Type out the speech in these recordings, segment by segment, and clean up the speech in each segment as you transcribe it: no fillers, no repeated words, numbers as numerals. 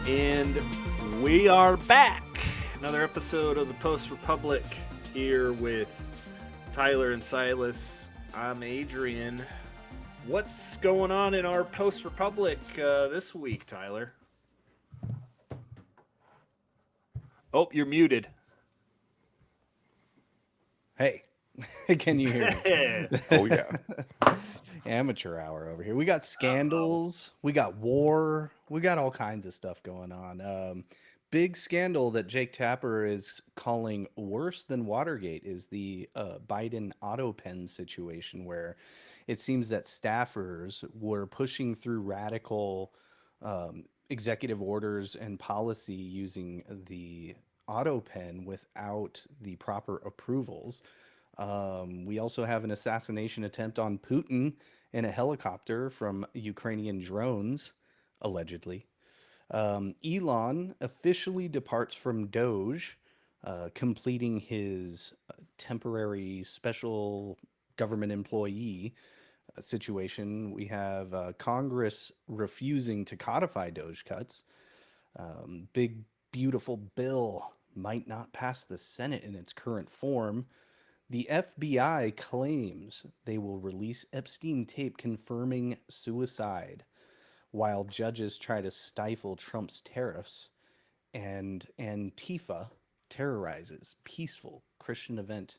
And we are back. Another episode of the Post Republic here with Tyler and Silas. I'm Adrian. What's going on in our Post Republic this week, Tyler? Oh, you're muted. Hey, can you hear me? Oh yeah. Amateur hour over here. We got scandals, we got war, we got all kinds of stuff going on. Big scandal that Jake Tapper is calling worse than Watergate is the Biden Autopen situation, where it seems that staffers were pushing through radical executive orders and policy using the Autopen without the proper approvals. We also have an assassination attempt on Putin in a helicopter from Ukrainian drones, allegedly. Elon officially departs from Doge, completing his temporary special government employee situation. We have Congress refusing to codify Doge cuts. Big, beautiful bill might not pass the Senate in its current form. The FBI claims they will release Epstein tape confirming suicide, while judges try to stifle Trump's tariffs, and Antifa terrorizes peaceful Christian event.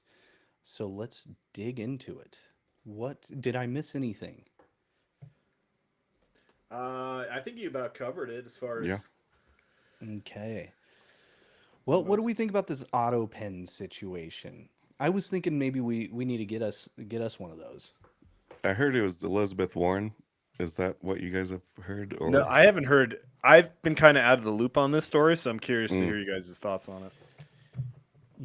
So let's dig into it. What did I miss anything? I think you about covered it as far as. Yeah. Okay. Well, what do we think about this auto pen situation? I was thinking maybe we need to get us one of those. I heard it was Elizabeth Warren. Is that what you guys have heard? Or No, I haven't heard. I've been kind of out of the loop on this story, so I'm curious to hear you guys' thoughts on it.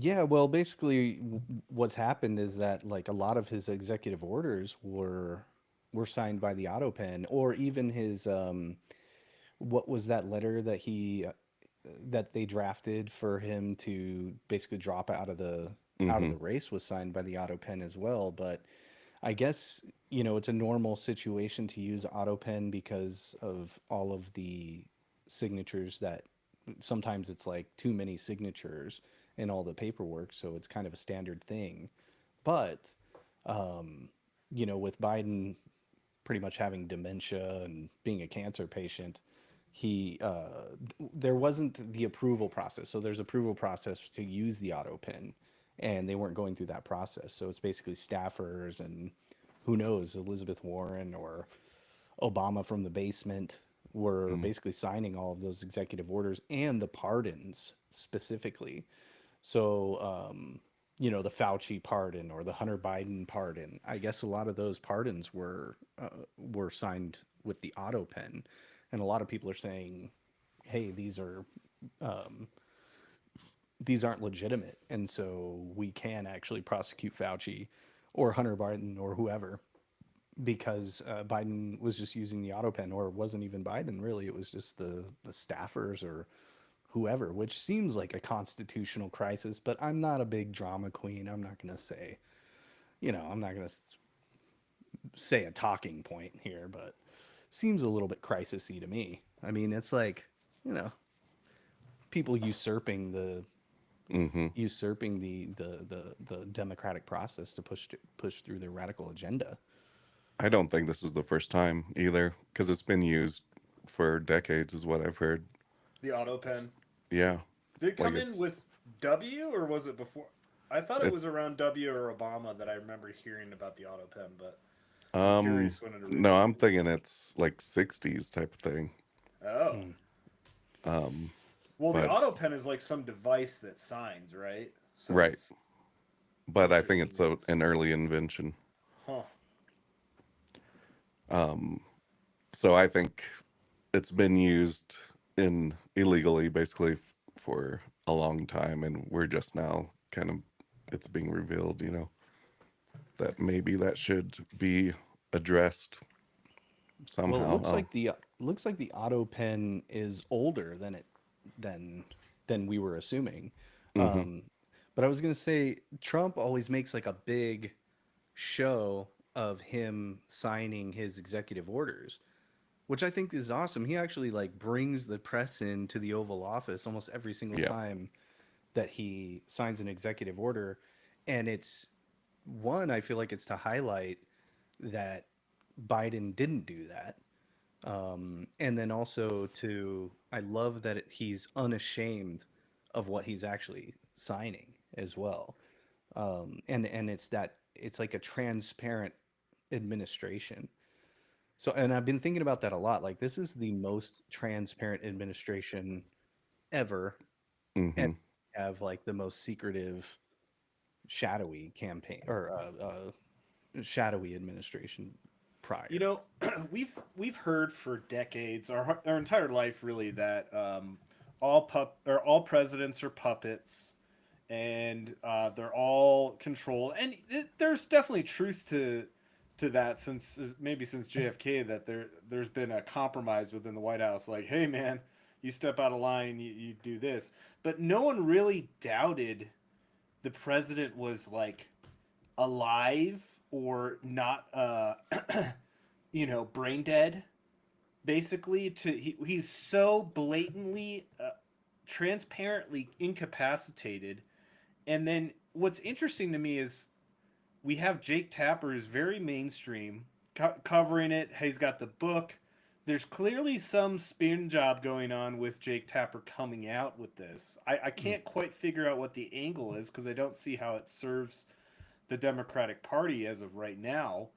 Yeah, well, basically, what's happened is that like a lot of his executive orders were signed by the Autopen, or even his what was that letter that he that they drafted for him to basically drop out of the race was signed by the Autopen as well. But I guess, it's a normal situation to use Autopen because of all of the signatures that sometimes it's like too many signatures in all the paperwork. So it's kind of a standard thing. But, with Biden pretty much having dementia and being a cancer patient, he there wasn't the approval process. So there's approval process to use the Autopen, and they weren't going through that process. So it's basically staffers and who knows, Elizabeth Warren or Obama from the basement were basically signing all of those executive orders and the pardons specifically. So, the Fauci pardon or the Hunter Biden pardon, I guess a lot of those pardons were signed with the auto pen, and a lot of people are saying, "Hey, these aren't legitimate, and so we can actually prosecute Fauci or Hunter Biden or whoever." Because Biden was just using the auto pen, or it wasn't even Biden really. It was just the staffers or whoever, which seems like a constitutional crisis. But I'm not a big drama queen. I'm not going to say, I'm not going to say a talking point here, but seems a little bit crisisy to me. I mean, it's like, people usurping the democratic process to push through their radical agenda. I don't think this is the first time either, because it's been used for decades, is what I've heard. The auto pen. Yeah. Did it come Like in with W, or was it before? I thought it was around W or Obama that I remember hearing about the auto pen, but I'm curious when it originated. No, I'm thinking it's like 60s type of thing. Oh. Well, the But auto pen is like some device that signs, right? So right. it's But I think it's an early invention. Huh. So I think it's been used illegally basically for a long time, and we're just now kind of, it's being revealed, that maybe that should be addressed somehow. Well, it looks like the auto pen is older than we were assuming. But I was gonna say Trump always makes like a big show of him signing his executive orders, which I think is awesome. He actually like brings the press into the Oval Office almost every single Yeah. time that he signs an executive order, and it's one, I feel like it's to highlight that Biden didn't do that. And then also to, I love that he's unashamed of what he's actually signing as well. And it's that it's like a transparent administration. So, and I've been thinking about that a lot. Like, this is the most transparent administration ever, and Hmm. have like the most secretive, shadowy campaign or shadowy administration You prior. know, we've heard for decades, our entire life really, that all presidents are puppets, and they're all controlled. And there's definitely truth to that, since maybe since JFK, that there's been a compromise within the White House. Like, hey man, you step out of line, you do this. But no one really doubted the president was like alive or not, brain dead, basically. He's so blatantly, transparently incapacitated. And then what's interesting to me is we have Jake Tapper, who's very mainstream, covering it. He's got the book. There's clearly some spin job going on with Jake Tapper coming out with this. I Mm. can't quite figure out what the angle is, because I don't see how it serves the Democratic Party as of right now.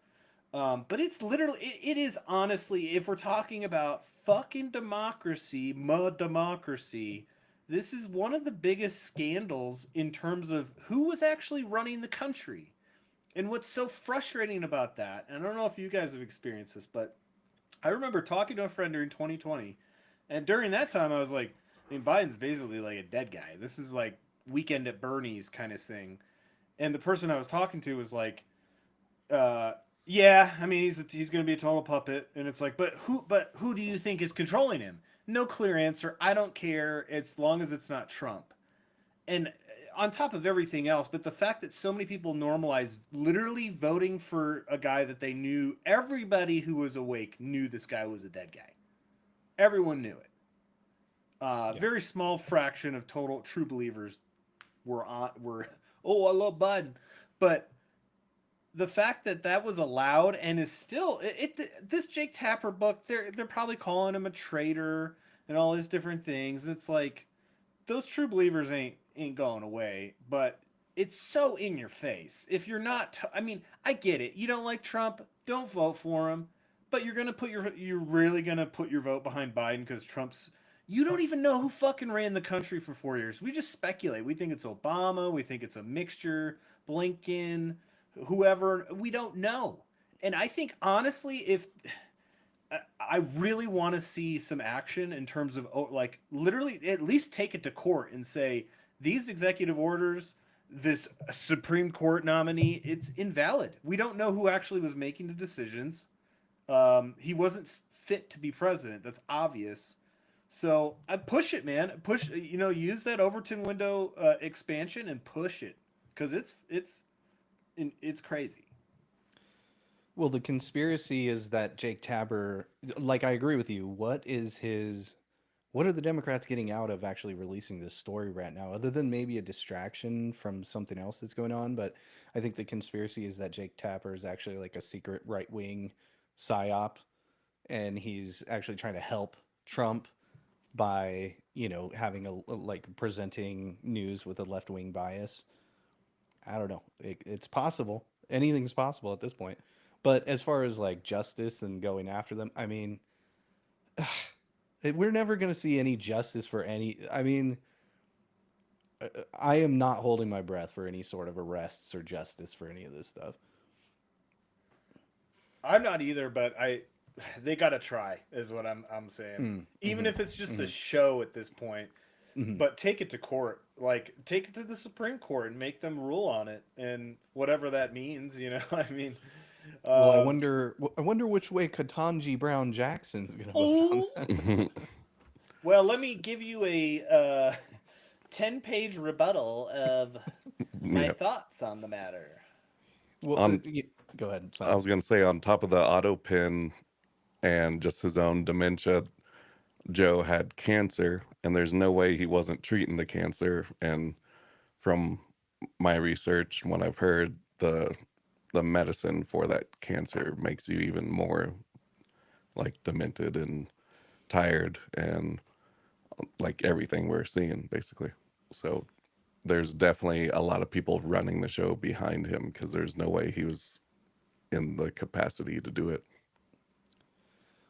But it's literally, it is honestly, if we're talking about fucking democracy, democracy, this is one of the biggest scandals in terms of who was actually running the country. And what's so frustrating about that, and I don't know if you guys have experienced this, but I remember talking to a friend during 2020, and during that time I was like, I mean, Biden's basically like a dead guy. This is like Weekend at Bernie's kind of thing. And the person I was talking to was like, uh, yeah, I mean, he's going to be a total puppet. And it's like, but who do you think is controlling him? No clear answer. I don't care as long as it's not Trump. And on top of everything else, but the fact that so many people normalize literally voting for a guy that they knew, everybody who was awake knew this guy was a dead guy. Everyone knew it. Yeah. Very small fraction of total true believers were oh, I love Biden, but the fact that that was allowed and is still this Jake Tapper book, they're probably calling him a traitor and all these different things. It's like those true believers ain't going away, but it's so in your face. If you're not, I mean, I get it. You don't like Trump, don't vote for him, but you're really gonna put your vote behind Biden because Trump's. You don't even know who fucking ran the country for 4 years. We just speculate. We think it's Obama. We think it's a mixture. Blinken, whoever. We don't know. And I think honestly, if I really want to see some action in terms of, oh, like, literally at least take it to court and say these executive orders, this Supreme Court nominee, it's invalid. We don't know who actually was making the decisions. He wasn't fit to be president. That's obvious. So I push it, man. Push. Use that Overton window expansion and push it, because it's crazy. Well, the conspiracy is that Jake Tapper, like, I agree with you. What are the Democrats getting out of actually releasing this story right now, other than maybe a distraction from something else that's going on? But I think the conspiracy is that Jake Tapper is actually like a secret right wing psyop, and he's actually trying to help Trump by, having like presenting news with a left wing bias. I don't know. It's possible. Anything's possible at this point. But as far as like justice and going after them, I mean, we're never going to see any justice for any. I mean, I am not holding my breath for any sort of arrests or justice for any of this stuff. I'm not either, but they gotta try, is what I'm saying. Mm, Even hmm if it's just a hmm show at this point, hmm but take it to court, like take it to the Supreme Court and make them rule on it, and whatever that means, I mean, Well, um, I wonder which way Katanji Brown Jackson's going to vote on oh, that. well, let me give you a 10-page rebuttal of my Yeah. thoughts on the matter. Well, On go ahead, I Silas. was gonna say, on top of the auto pin, and just his own dementia. Joe had cancer, and there's no way he wasn't treating the cancer. And from my research, what I've heard, the medicine for that cancer makes you even more like demented and tired and like everything we're seeing basically. So there's definitely a lot of people running the show behind him because there's no way he was in the capacity to do it.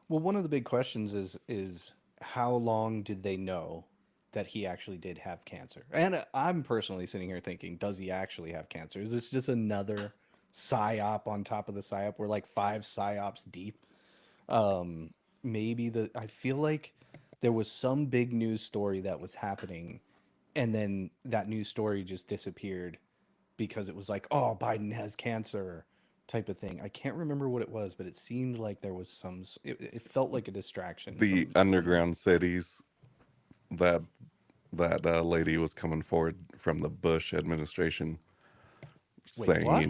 Well, one of the big questions is how long did they know that he actually did have cancer? And I'm personally sitting here thinking, does he actually have cancer? Is this just another psyop on top of the psyop? We're like 5 psyops deep. Um, Maybe I feel like there was some big news story that was happening, and then that news story just disappeared because it was like, oh, Biden has cancer type of thing. I can't remember what it was, but it seemed like there was it felt like a distraction The from him. underground cities that lady was coming forward from the Bush administration Wait, saying, what?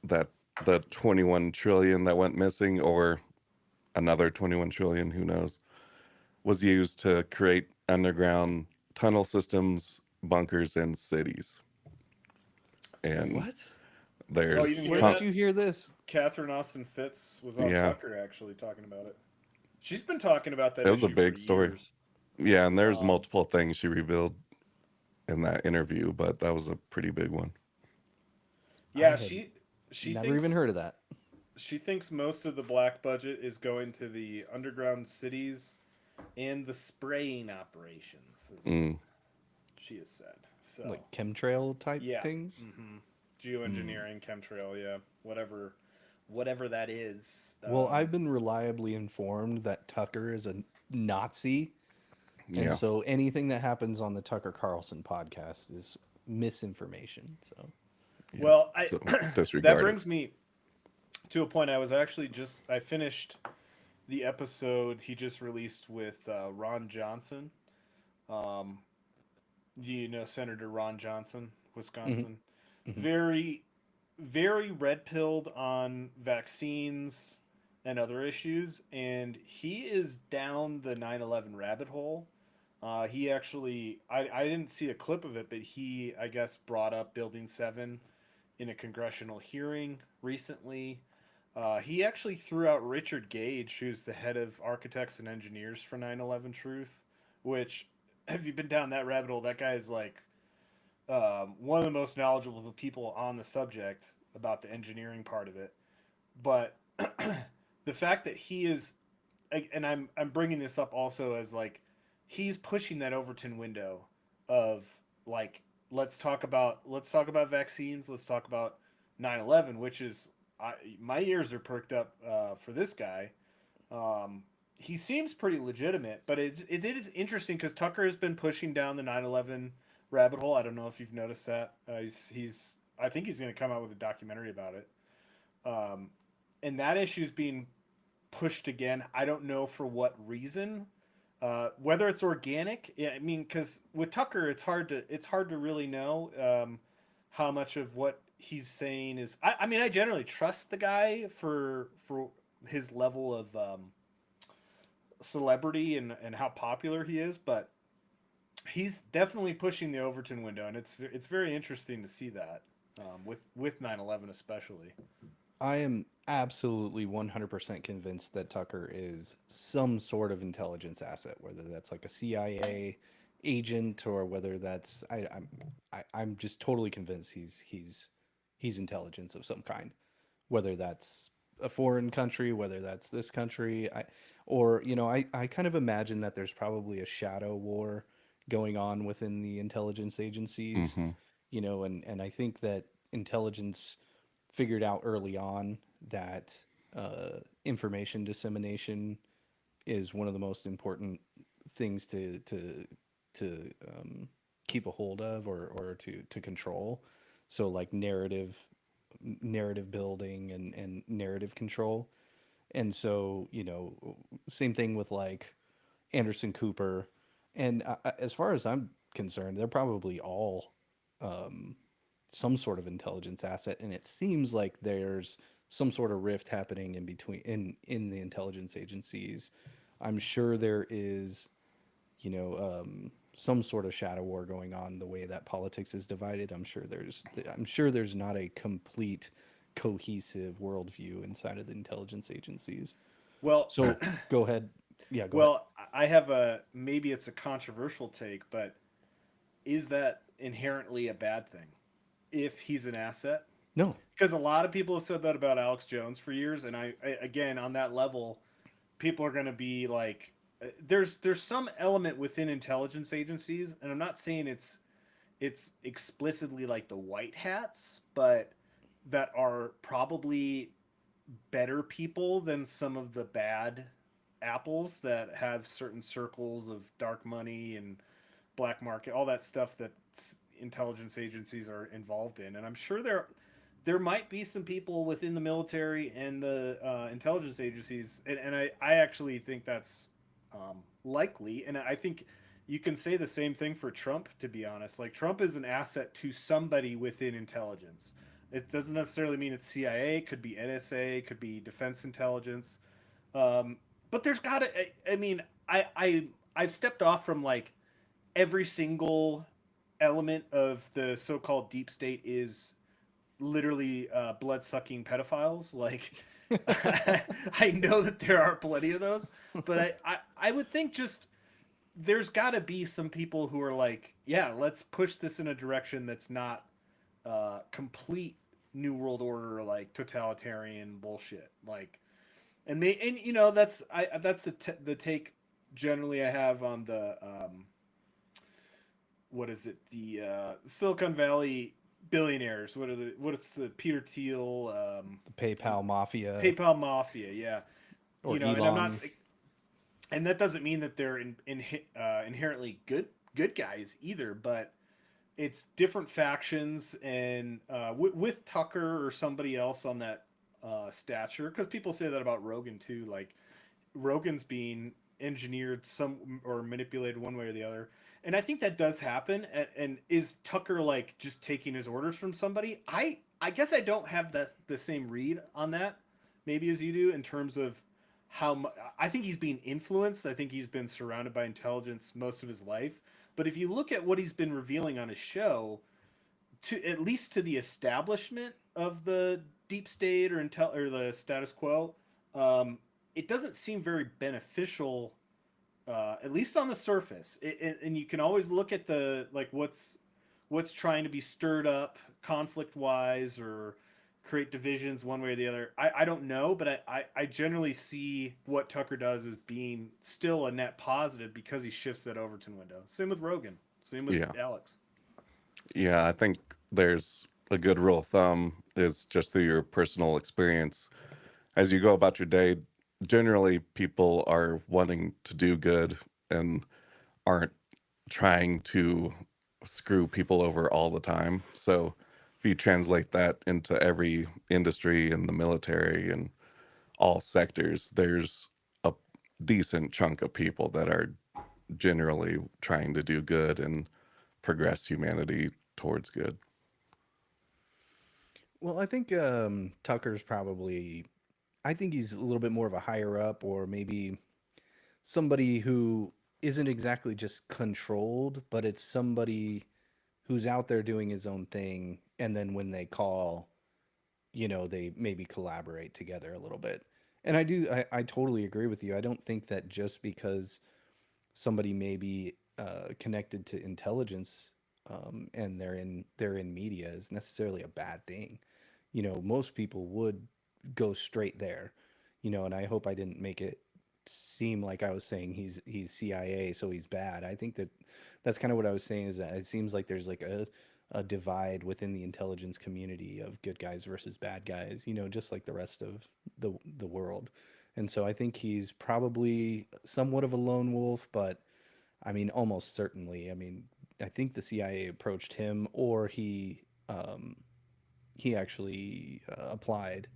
that the 21 trillion that went missing, or another 21 trillion, who knows, was used to create underground tunnel systems, bunkers, and cities. And What? Oh, you didn't there's, hear Where did that? you hear this? Catherine Austin Fitz was on yeah, Tucker actually talking about it. She's been talking about that it was a issue for big story. years. Yeah, and there's Um, multiple things she revealed in that interview, but that was a pretty big one. I yeah, had she never even thinks heard of that. she thinks most of the black budget is going to the underground cities and the spraying operations, is what Mm, she has said. So Like chemtrail type yeah, things. mm-hmm. Hmm. Geoengineering, chemtrail, yeah, whatever that is. Well, I've been reliably informed that Tucker is a Nazi, and yeah, so anything that happens on the Tucker Carlson podcast is misinformation. So, yeah. Well, I So that disregard it. brings me to a point. I finished the episode he just released with Ron Johnson. Um, you know Senator Ron Johnson, hmm Wisconsin. hmm Very, very red pilled on vaccines and other issues, and he is down the 9/11 rabbit hole. He actually, I didn't see a clip of it, but he, I guess, brought up Building 7 in a congressional hearing recently. He actually threw out Richard Gage, who's the head of architects and engineers for 9/11 Truth, which, have you been down that rabbit hole? That guy is like one of the most knowledgeable people on the subject about the engineering part of it. But the fact that he is, and I'm bringing this up also as like he's pushing that Overton window of like let's talk about vaccines, let's talk about 9/11, which is my ears are perked up for this guy. Um, he seems pretty legitimate, but it is interesting because Tucker has been pushing down the 9/11 rabbit hole. I don't know if you've noticed that. He's I think he's going to come out with a documentary about it. Um, and that issue is being pushed again. I don't know for what reason. Whether it's organic, yeah, I mean, because with Tucker, it's hard to really know how much of what he's saying is. I mean, I generally trust the guy for his level of celebrity and how popular he is, but he's definitely pushing the Overton window, and it's very interesting to see that with 9/11 especially. I am absolutely 100% convinced that Tucker is some sort of intelligence asset, whether that's like a CIA agent or whether that's I'm just totally convinced he's intelligence of some kind, whether that's a foreign country, whether that's this country. Or I kind of imagine that there's probably a shadow war going on within the intelligence agencies, Mm-hmm. and I think that intelligence figured out early on that information dissemination is one of the most important things to keep a hold of, or to control. So like narrative building and narrative control. And so, same thing with like Anderson Cooper. And as far as I'm concerned, they're probably all um, some sort of intelligence asset. And it seems like there's some sort of rift happening in between in the intelligence agencies. I'm sure there is, some sort of shadow war going on the way that politics is divided. I'm sure there's not a complete cohesive worldview inside of the intelligence agencies. Well, So go ahead. Yeah, go ahead. well, I have a maybe it's a controversial take, but is that inherently a bad thing if he's an asset? No. Because a lot of people have said that about Alex Jones for years, and I again on that level, people are going to be like, there's some element within intelligence agencies, and I'm not saying it's explicitly like the white hats, but that are probably better people than some of the bad apples that have certain circles of dark money and black market, all that stuff that intelligence agencies are involved in. And I'm sure there might be some people within the military and the intelligence agencies, and I actually think that's likely. And I think you can say the same thing for Trump, to be honest. Like, Trump is an asset to somebody within intelligence. It doesn't necessarily mean it's CIA, could be NSA, could be defense intelligence. Um, but there's got to, I mean, I've stepped off from like every single element of the so-called deep state is literally blood-sucking pedophiles. Like, I know that there are plenty of those, but I would think just there's got to be some people who are like, yeah, let's push this in a direction that's not complete new world order, like totalitarian bullshit. Like, and that's the take generally I have on the what is it, the Silicon Valley billionaires. What's the Peter Thiel, The PayPal mafia PayPal mafia? Yeah, or and I'm not, Elon. and that doesn't mean that they're inherently good guys either, but it's different factions, and with Tucker or somebody else on that stature, because people say that about Rogan too. Like, Rogan's being engineered some or manipulated one way or the other, and I think that does happen. And is Tucker like just taking his orders from somebody? I guess I don't have the same read on that, maybe as you do, in terms of how much I think he's being influenced. I think he's been surrounded by intelligence most of his life. But if you look at what he's been revealing on his show, to at least to the establishment of the deep state or the status quo, um, it doesn't seem very beneficial, at least on the surface. And you can always look at the like what's trying to be stirred up conflict wise or create divisions one way or the other. I don't know, but I generally see what Tucker does as being still a net positive because he shifts that Overton window. Same with Rogan. Same with Yeah. Alex. Yeah, I think there's a good rule of thumb is just through your personal experience. As you go about your day, generally people are wanting to do good and aren't trying to screw people over all the time. So if you translate that into every industry in the military and all sectors, there's a decent chunk of people that are generally trying to do good and progress humanity towards good. Well, I think Tucker's probably. I think he's a little bit more of a higher up, or maybe somebody who isn't exactly just controlled, but it's somebody who's out there doing his own thing, and then when they call, they maybe collaborate together a little bit. And I totally agree with you. I don't think that just because somebody may be connected to intelligence, and they're in media is necessarily a bad thing. Most people would go straight there. And I hope I didn't make it seem like I was saying he's CIA, so he's bad. I think that's kind of what I was saying, is that it seems like there's like a divide within the intelligence community of good guys versus bad guys, just like the rest of the world. And so I think he's probably somewhat of a lone wolf, but I mean, almost certainly. I mean, I think the CIA approached him, or he actually applied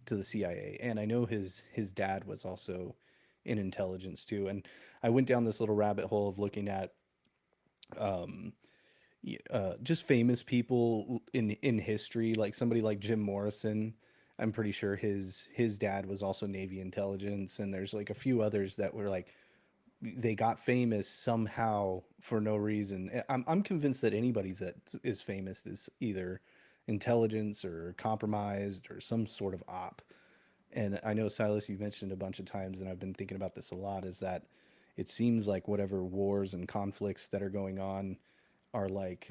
to the CIA. And I know his dad was also in intelligence too. And I went down this little rabbit hole of looking at um, just famous people in history, like somebody like Jim Morrison. I'm pretty sure his dad was also Navy intelligence, and there's like a few others that were like they got famous somehow for no reason. I'm convinced that anybody's that is famous is either intelligence or compromised or some sort of op. And I know, Silas, you've mentioned a bunch of times, and I've been thinking about this a lot, is that it seems like whatever wars and conflicts that are going on are like,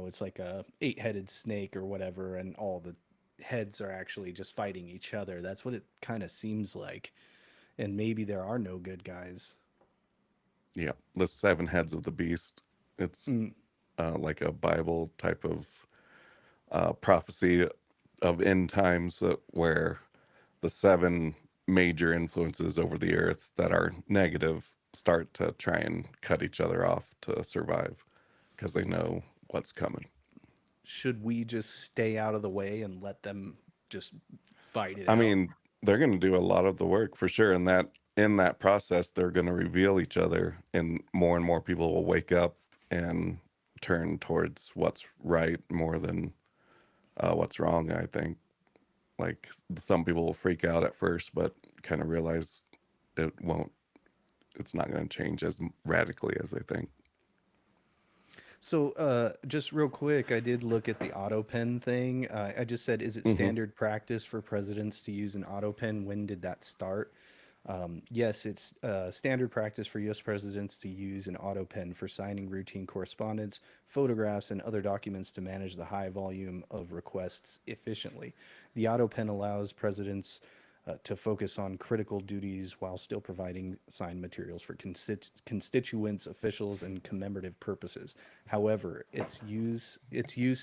it's like a eight-headed snake or whatever, and all the heads are actually just fighting each other. That's what it kind of seems like. And maybe there are no good guys. Yeah, the seven heads of the beast. It's Mm, like a Bible type of prophecy of end times where the seven major influences over the earth that are negative start to try and cut each other off to survive because they know what's coming. should we just stay out of the way and let them just fight it I out? mean, they're going to do a lot of the work for sure, and that in that process, they're going to reveal each other, and more people will wake up and turn towards what's right more than what's wrong. I think like some people will freak out at first, but kind of realize it won't. It's not going to change as radically as they think. So, just real quick, I did look at the auto pen thing. I just said, is it Hmm. standard practice for presidents to use an auto pen? When did that start? Yes, it's standard practice for U.S. presidents to use an auto pen for signing routine correspondence, photographs, and other documents to manage the high volume of requests efficiently. The auto pen allows presidents to focus on critical duties while still providing signed materials for constituents, officials, and commemorative purposes. However, its use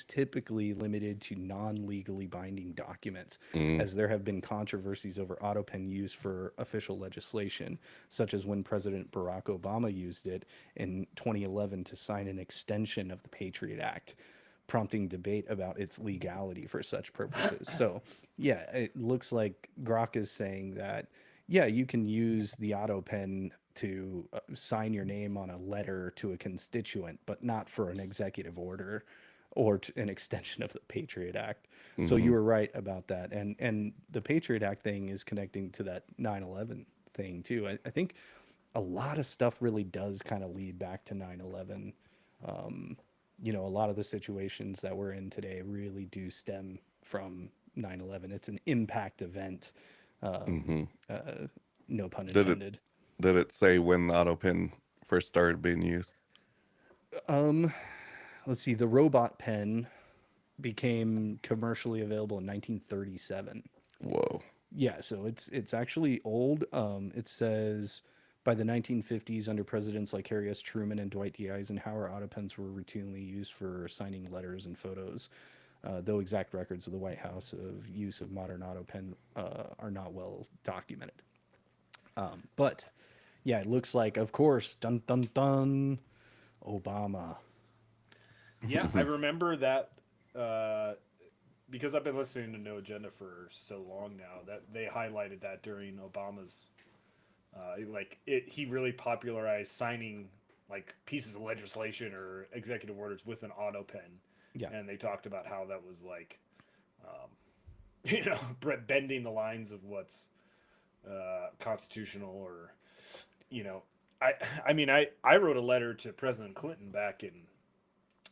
typically limited to non-legally binding documents, Mm. as there have been controversies over auto pen use for official legislation, such as when President Barack Obama used it in 2011 to sign an extension of the Patriot Act, prompting debate about its legality for such purposes. So, yeah, it looks like Grok is saying that, yeah, you can use the auto pen to sign your name on a letter to a constituent, but not for an executive order or an extension of the Patriot Act. So you Hmm. were right about that, and the Patriot Act thing is connecting to that 9/11 thing too. I think a lot of stuff really does kind of lead back to 9/11. A lot of the situations that we're in today really do stem from 9/11. It's an impact event, um, Hmm. uh, no pun Did it intended. did it say when the auto pin first started being used? Um, let's see. The robot pen became commercially available in 1937. Whoa. Yeah, so it's actually old. It says by the 1950s, under presidents like Harry S. Truman and Dwight D. Eisenhower, autopens were routinely used for signing letters and photos. Though exact records of the White House of use of modern autopen are not well documented. But yeah, it looks like, of course, dun dun dun, Obama. Yeah, I remember that uh, because I've been listening to No Agenda for so long now that they highlighted that during Obama's he really popularized signing like pieces of legislation or executive orders with an auto pen, Yeah, and they talked about how that was like um, bending the lines of what's constitutional or you know I I wrote a letter to President Clinton back in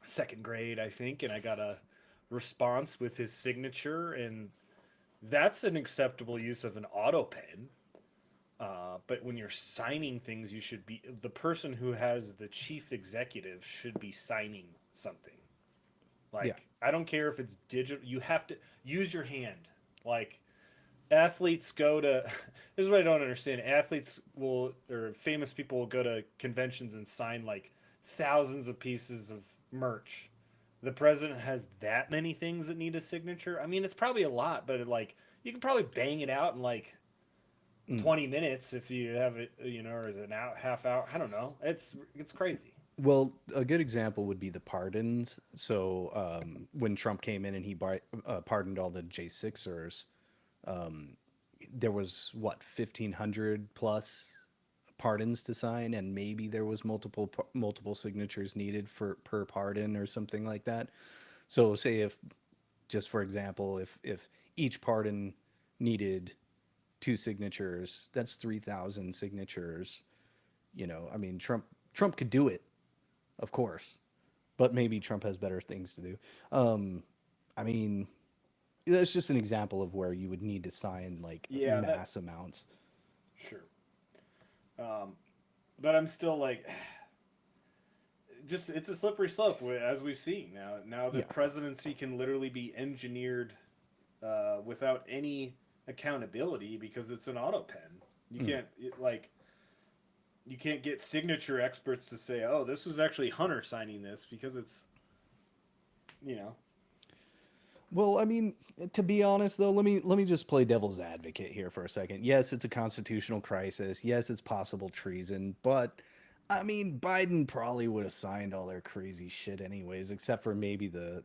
second grade, I think, and I got a response with his signature, and that's an acceptable use of an auto pen. But when you're signing things, you should be the person who has the chief executive should be signing something. yeah, Like I don't care if it's digital, you have to use your hand. Like athletes go to this is what I don't understand. Athletes will or famous people will go to conventions and sign like thousands of pieces of merch. The president has that many things that need a signature. I mean, it's probably a lot, but like you can probably bang it out in like mm. 20 minutes if you have it, or an hour, half hour. I don't know. It's crazy. Well, a good example would be the pardons. So when Trump came in and he pardoned all the J6ers, um, there was what 1,500 plus pardons to sign, and maybe there was multiple signatures needed for per pardon or something like that. So say if just for example, if each pardon needed 2 signatures, that's 3,000 signatures. I mean, Trump could do it, of course, but maybe Trump has better things to do. I mean, that's just an example of where you would need to sign like Yeah, that mass amounts. sure. But I'm still like, just it's a slippery slope as we've seen now. Now the Yeah. presidency can literally be engineered without any accountability because it's an auto pen. You Mm. can't like you can't get signature experts to say, "Oh, this was actually Hunter signing this," because it's you know. Well, I mean, to be honest though, let me just play devil's advocate here for a second. Yes, it's a constitutional crisis. Yes, it's possible treason, but I mean, Biden probably would have signed all their crazy shit anyways, except for maybe the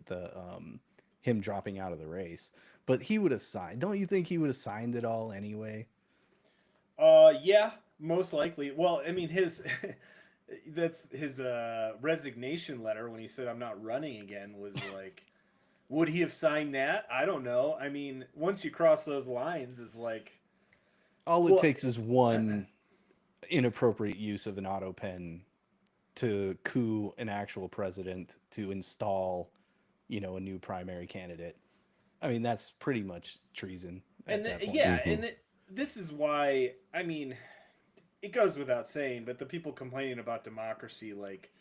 him dropping out of the race. But he would have signed. Don't you think he would have signed it all anyway? Yeah, most likely. Well, I mean, his that's his resignation letter when he said I'm not running again was like, would he have signed that? I don't know. I mean, once you cross those lines, it's like, All it well, takes is one inappropriate use of an auto pen to coup an actual president to install, a new primary candidate. I mean, that's pretty much treason at that point. yeah, and this is why. I mean, it goes without saying, but the people complaining about democracy, like,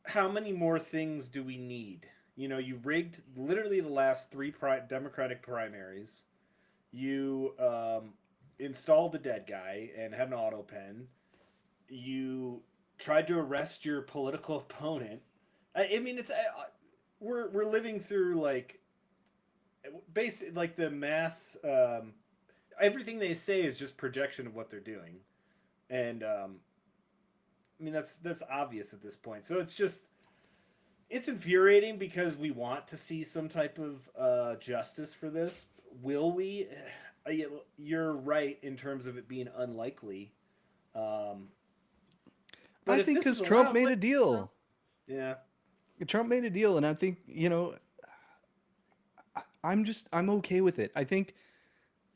how many more things do we need? You rigged literally the last three Democratic primaries. You installed the dead guy and had an auto pen. You tried to arrest your political opponent. I mean, it's we're living through like basic like the mass. Everything they say is just projection of what they're doing, and I mean that's obvious at this point. So it's infuriating because we want to see some type of justice for this. Will we? You're right in terms of it being unlikely. Um, but I if think this because is Trump allowed, made a deal. yeah, Trump made a deal, and I think, I'm okay with it. I think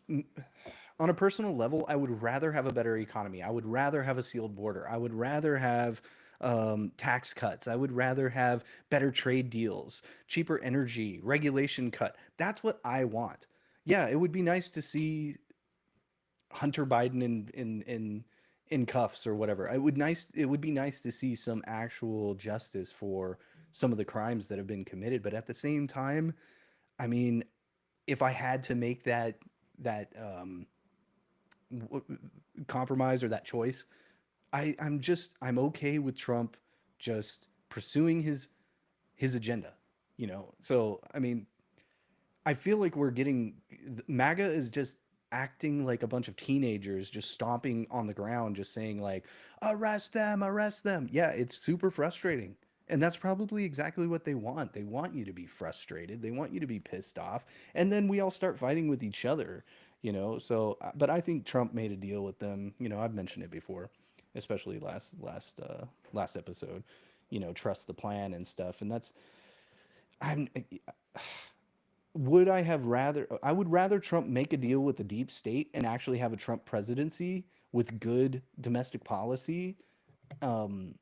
on a personal level, I would rather have a better economy. I would rather have a sealed border. I would rather have tax cuts. I would rather have better trade deals, cheaper energy, regulation cut. That's what I want. Yeah, it would be nice to see Hunter Biden in cuffs or whatever. It would be nice to see some actual justice for some of the crimes that have been committed. But at the same time, I mean, if I had to make that compromise or that choice, I'm okay with Trump just pursuing his agenda. So I mean, I feel like MAGA is just acting like a bunch of teenagers just stomping on the ground, just saying like, arrest them, arrest them. Yeah, it's super frustrating. And that's probably exactly what they want. They want you to be frustrated. They want you to be pissed off. And then we all start fighting with each other. So, but I think Trump made a deal with them. I've mentioned it before, especially last episode, trust the plan and stuff. And I'm, I would rather Trump make a deal with the deep state and actually have a Trump presidency with good domestic policy, um,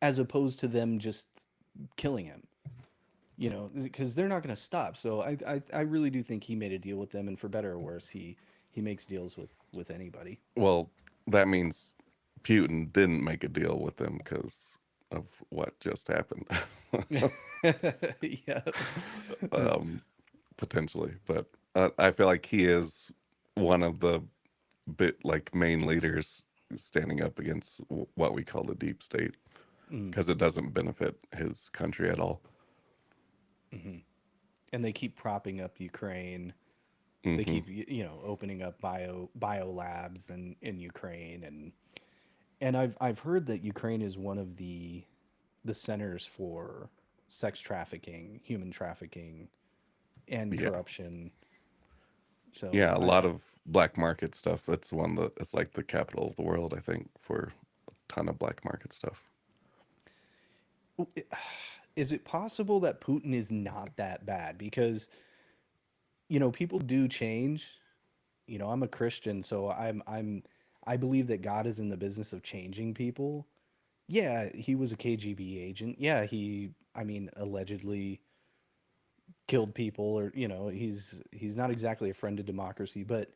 as opposed to them just killing him, because they're not going to stop. So I really do think he made a deal with them, and for better or worse, he makes deals with anybody. Well, that means Putin didn't make a deal with them because of what just happened. Yeah. Potentially, but I feel like he is one of the main leaders standing up against what we call the deep state Mm. because it doesn't benefit his country at all. Hmm. And they keep propping up Ukraine. They Hmm. keep opening up bio labs in Ukraine, and I've heard that Ukraine is one of the centers for sex trafficking, human trafficking, and Yeah, corruption. So yeah, a lot of black market stuff. It's like the capital of the world, I think, for a ton of black market stuff. is it possible that Putin is not that bad? Because, people do change. I'm a Christian, so I believe that God is in the business of changing people. Yeah, he was a KGB agent. Yeah, allegedly killed people, or he's not exactly a friend to democracy, but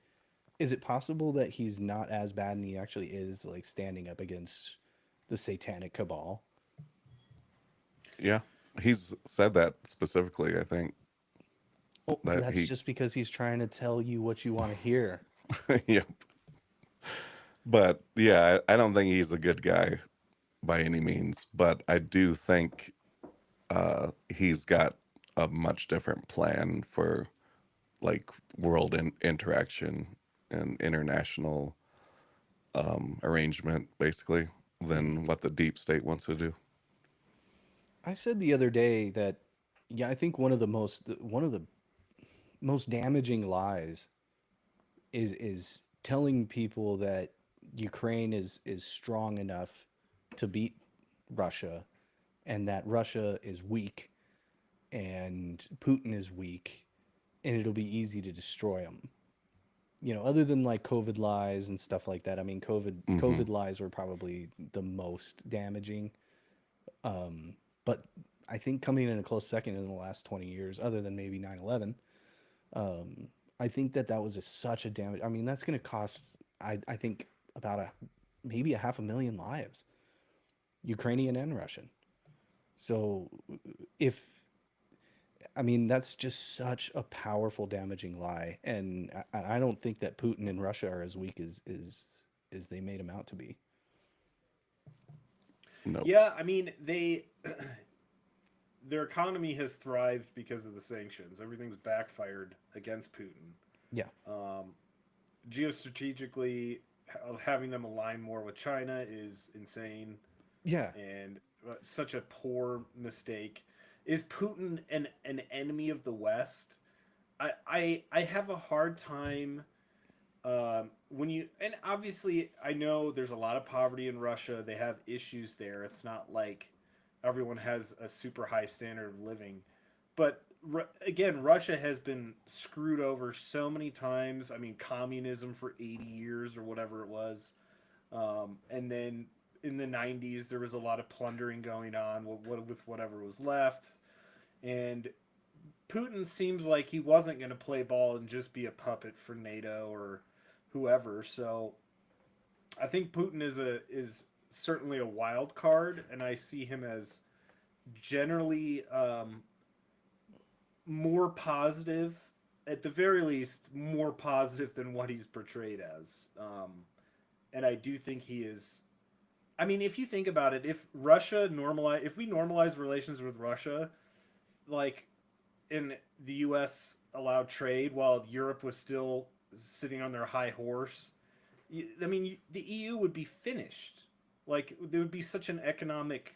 is it possible that he's not as bad and he actually is like standing up against the satanic cabal? Yeah, he's said that specifically. I think Well, that that's he, just because he's trying to tell you what you want to hear. yeah. But yeah, I don't think he's a good guy by any means. But I do think he's got a much different plan for like interaction and international arrangement, basically, Hmm. than what the deep state wants to do. I said the other day that, yeah, I think one of the most damaging lies is telling people that Ukraine is strong enough to beat Russia, and that Russia is weak and Putin is weak, and it'll be easy to destroy them. Other than like COVID lies and stuff like that. I mean, Hmm. COVID lies were probably the most damaging. But I think coming in a close second in the last 20 years, other than maybe 9/11, I think that was such a damage. I mean, that's going to cost, I think, about maybe a 500,000 lives, Ukrainian and Russian. So if I mean, that's just such a powerful, damaging lie, and I don't think that Putin and Russia are as weak as they made him out to be. Nope. Yeah, I mean their economy has thrived because of the sanctions. Everything's backfired against Putin. Yeah, Um, Geostrategically, having them align more with China is insane yeah. and such a poor mistake. Is Putin an enemy of the West? I have a hard time when you, and obviously I know there's a lot of poverty in Russia. They have issues there. It's not like everyone has a super high standard of living, but again, Russia has been screwed over so many times. I mean, communism for 80 years or whatever it was, and then in the 90s there was a lot of plundering going on with whatever was left, and Putin seems like he wasn't going to play ball and just be a puppet for NATO or whoever. So I think Putin is certainly a wild card, and I see him as generally more positive, at the very least, more positive than what he's portrayed as. And I do think he is. I mean, if you think about it, if we normalize relations with Russia, like in the U.S. allowed trade while Europe was still sitting on their high horse, I mean, the EU would be finished. Like there would be such an economic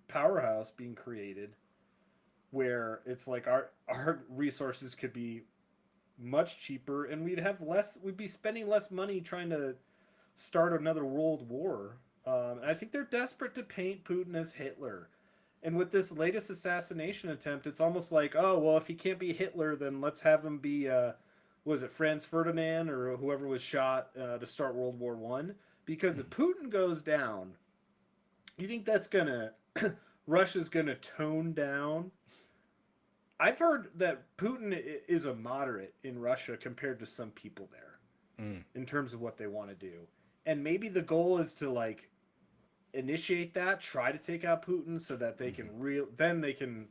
powerhouse being created, where it's like our resources could be much cheaper, and we'd have less. We'd be spending less money trying to start another world war. And I think they're desperate to paint Putin as Hitler. And with this latest assassination attempt, it's almost like, oh well, if he can't be Hitler, then let's have him be, was it Franz Ferdinand or whoever was shot to start World War One? Because if Putin goes down, you think that's gonna Russia's gonna tone down? I've heard that Putin is a moderate in Russia compared to some people there Mm. in terms of what they want to do, and maybe the goal is to like initiate that, try to take out Putin, so that they can Hmm. then they can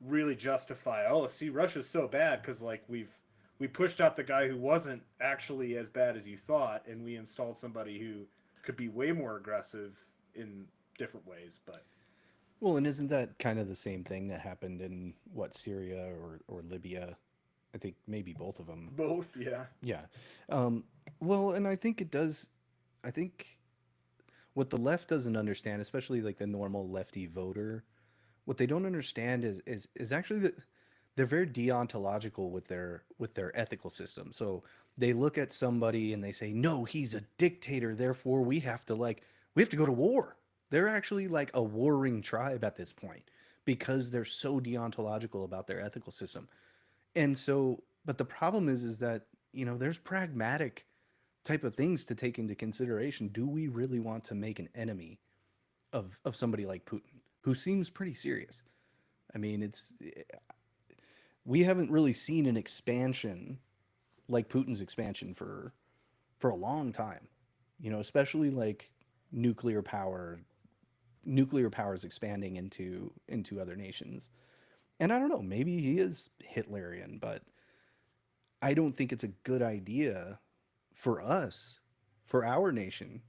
really justify. Oh, see, Russia's so bad because like we pushed out the guy who wasn't actually as bad as you thought, and we installed somebody who could be way more aggressive in different ways. But Well, and isn't that kind of the same thing that happened in what, Syria or Libya? I think maybe both of them. both, yeah, Yeah. Um, well, and I think it does. I think what the left doesn't understand, especially like the normal lefty voter, what they don't understand is actually that they're very deontological with their ethical system. So they look at somebody and they say, "No, he's a dictator, therefore we have to go to war." They're actually like a warring tribe at this point because they're so deontological about their ethical system. And so, but the problem is that, there's pragmatic type of things to take into consideration. Do we really want to make an enemy of somebody like Putin, who seems pretty serious? I mean, we haven't really seen an expansion like Putin's expansion for a long time. Especially like nuclear power, nuclear power is expanding into other nations. And I don't know, maybe he is Hitlerian, but I don't think it's a good idea for us, for our nation,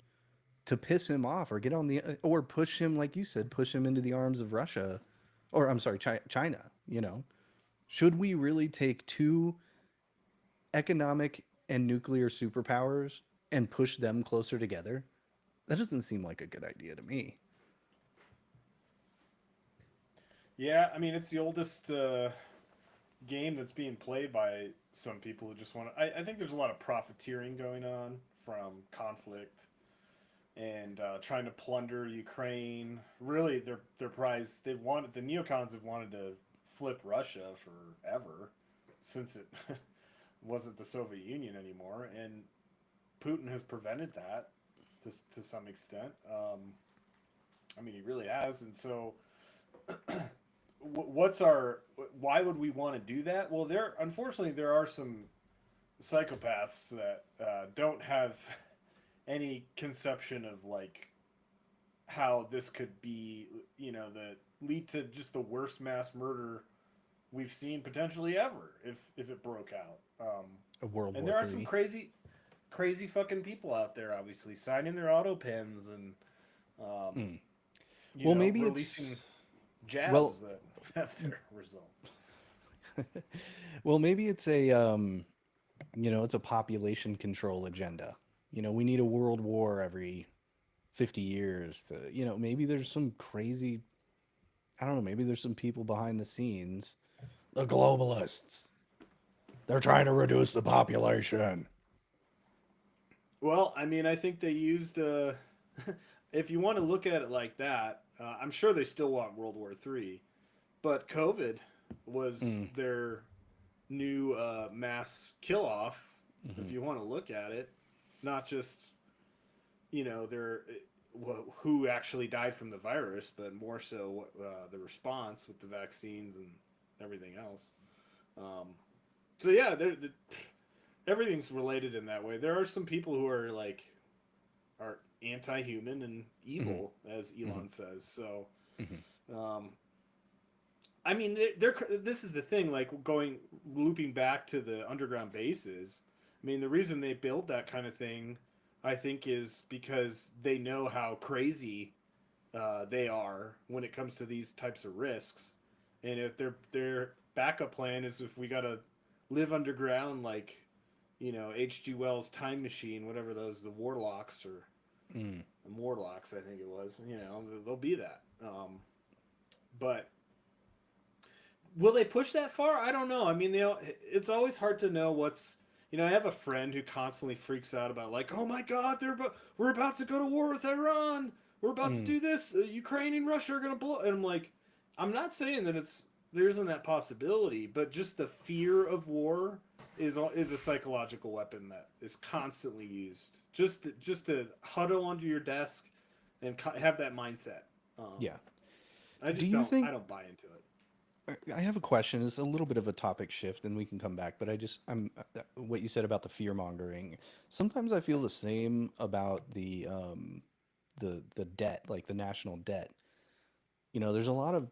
to piss him off or get on the or push him, like you said, push him into the arms of Russia, or I'm sorry, China. Should we really take two economic and nuclear superpowers and push them closer together? That doesn't seem like a good idea to me. Yeah, I mean, it's the oldest game that's being played by some people who just want to. I think there's a lot of profiteering going on from conflict and trying to plunder Ukraine. Really, their prize. They've wanted the neocons have wanted to flip Russia forever, since it wasn't the Soviet Union anymore, and Putin has prevented that to some extent. I mean, he really has, and so what's our? Why would we want to do that? Well, unfortunately there are some psychopaths that don't have any conception of like how this could be, the lead to just the worst mass murder we've seen potentially ever if it broke out. A World And War there are some Three. crazy fucking people out there, obviously signing their Autopens and Mm. Well, maybe releasing well, jabs that have their results. well, maybe it's it's a population control agenda. We need a world war every 50 years to, maybe there's some crazy, I don't know, maybe there's some people behind the scenes, the globalists. They're trying to reduce the population. Well, I mean, I think they used. If you want to look at it like that, I'm sure they still want World War III, but COVID was Mm. their new mass kill off. If Hmm. you want to look at it, not just their who actually died from the virus, but more so the response with the vaccines and everything else. Um, so yeah, everything's related in that way. There are some people who are are anti-human and Hmm. evil, as Hmm. Elon says. So, Hmm. um, I mean, this is the thing. Like looping back to the underground bases. I mean, the reason they build that kind of thing, I think, is because they know how crazy they are when it comes to these types of risks, and if their backup plan is if we gotta live underground, like H.G. Wells' Time Machine, whatever the Warlocks or Mm. the Morlocks, I think it was. They'll be that. But will they push that far? I don't know. I mean, it's always hard to know what's. I have a friend who constantly freaks out about like, oh my God, we're about to go to war with Iran. We're about to Mm. do this. Ukraine and Russia are gonna blow. And I'm like, I'm not saying that there isn't that possibility, but just the fear of war is a psychological weapon that is constantly used. Just to huddle under your desk and have that mindset. Um, Yeah. I Do just you don't. I think don't buy into it. I have a question. It's a little bit of a topic shift, and we can come back. But I'm what you said about the fear mongering. Sometimes I feel the same about the debt, like the national debt. There's a lot of,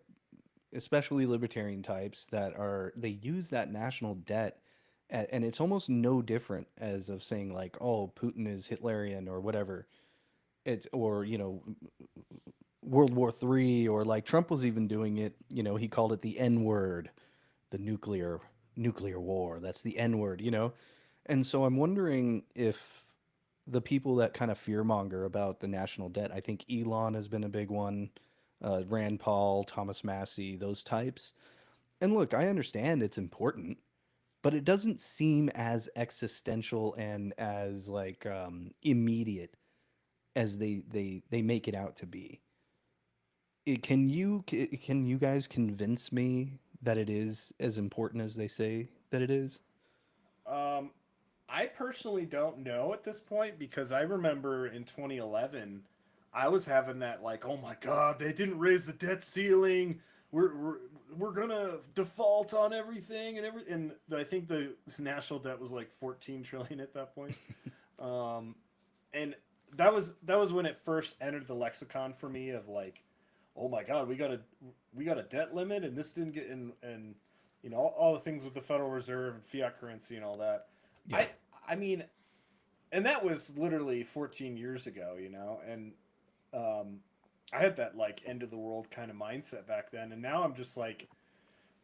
especially libertarian types, they use that national debt, and it's almost no different as of saying like, oh, Putin is Hitlerian or whatever. It's or World War III, or like Trump was even doing it. He called it the N word, the nuclear war. That's the N word. And so I'm wondering if the people that kind of fearmonger about the national debt, I think Elon has been a big one, Rand Paul, Thomas Massey, those types. And look, I understand it's important, but it doesn't seem as existential and as like immediate as they make it out to be. can you guys convince me that it is as important as they say that it is? Um, I personally don't know at this point because I remember in 2011, I was having that like, oh my god, they didn't raise the debt ceiling. We're we're, we're gonna default on everything and I think the national debt was like 14 trillion at that point. Um, and that was when it first entered the lexicon for me of like, oh my god, we got a debt limit and this didn't get and all the things with the Federal Reserve and fiat currency and all that. Yeah. I I mean, and that was literally 14 years ago, and um, I had that like end of the world kind of mindset back then, and now I'm just like,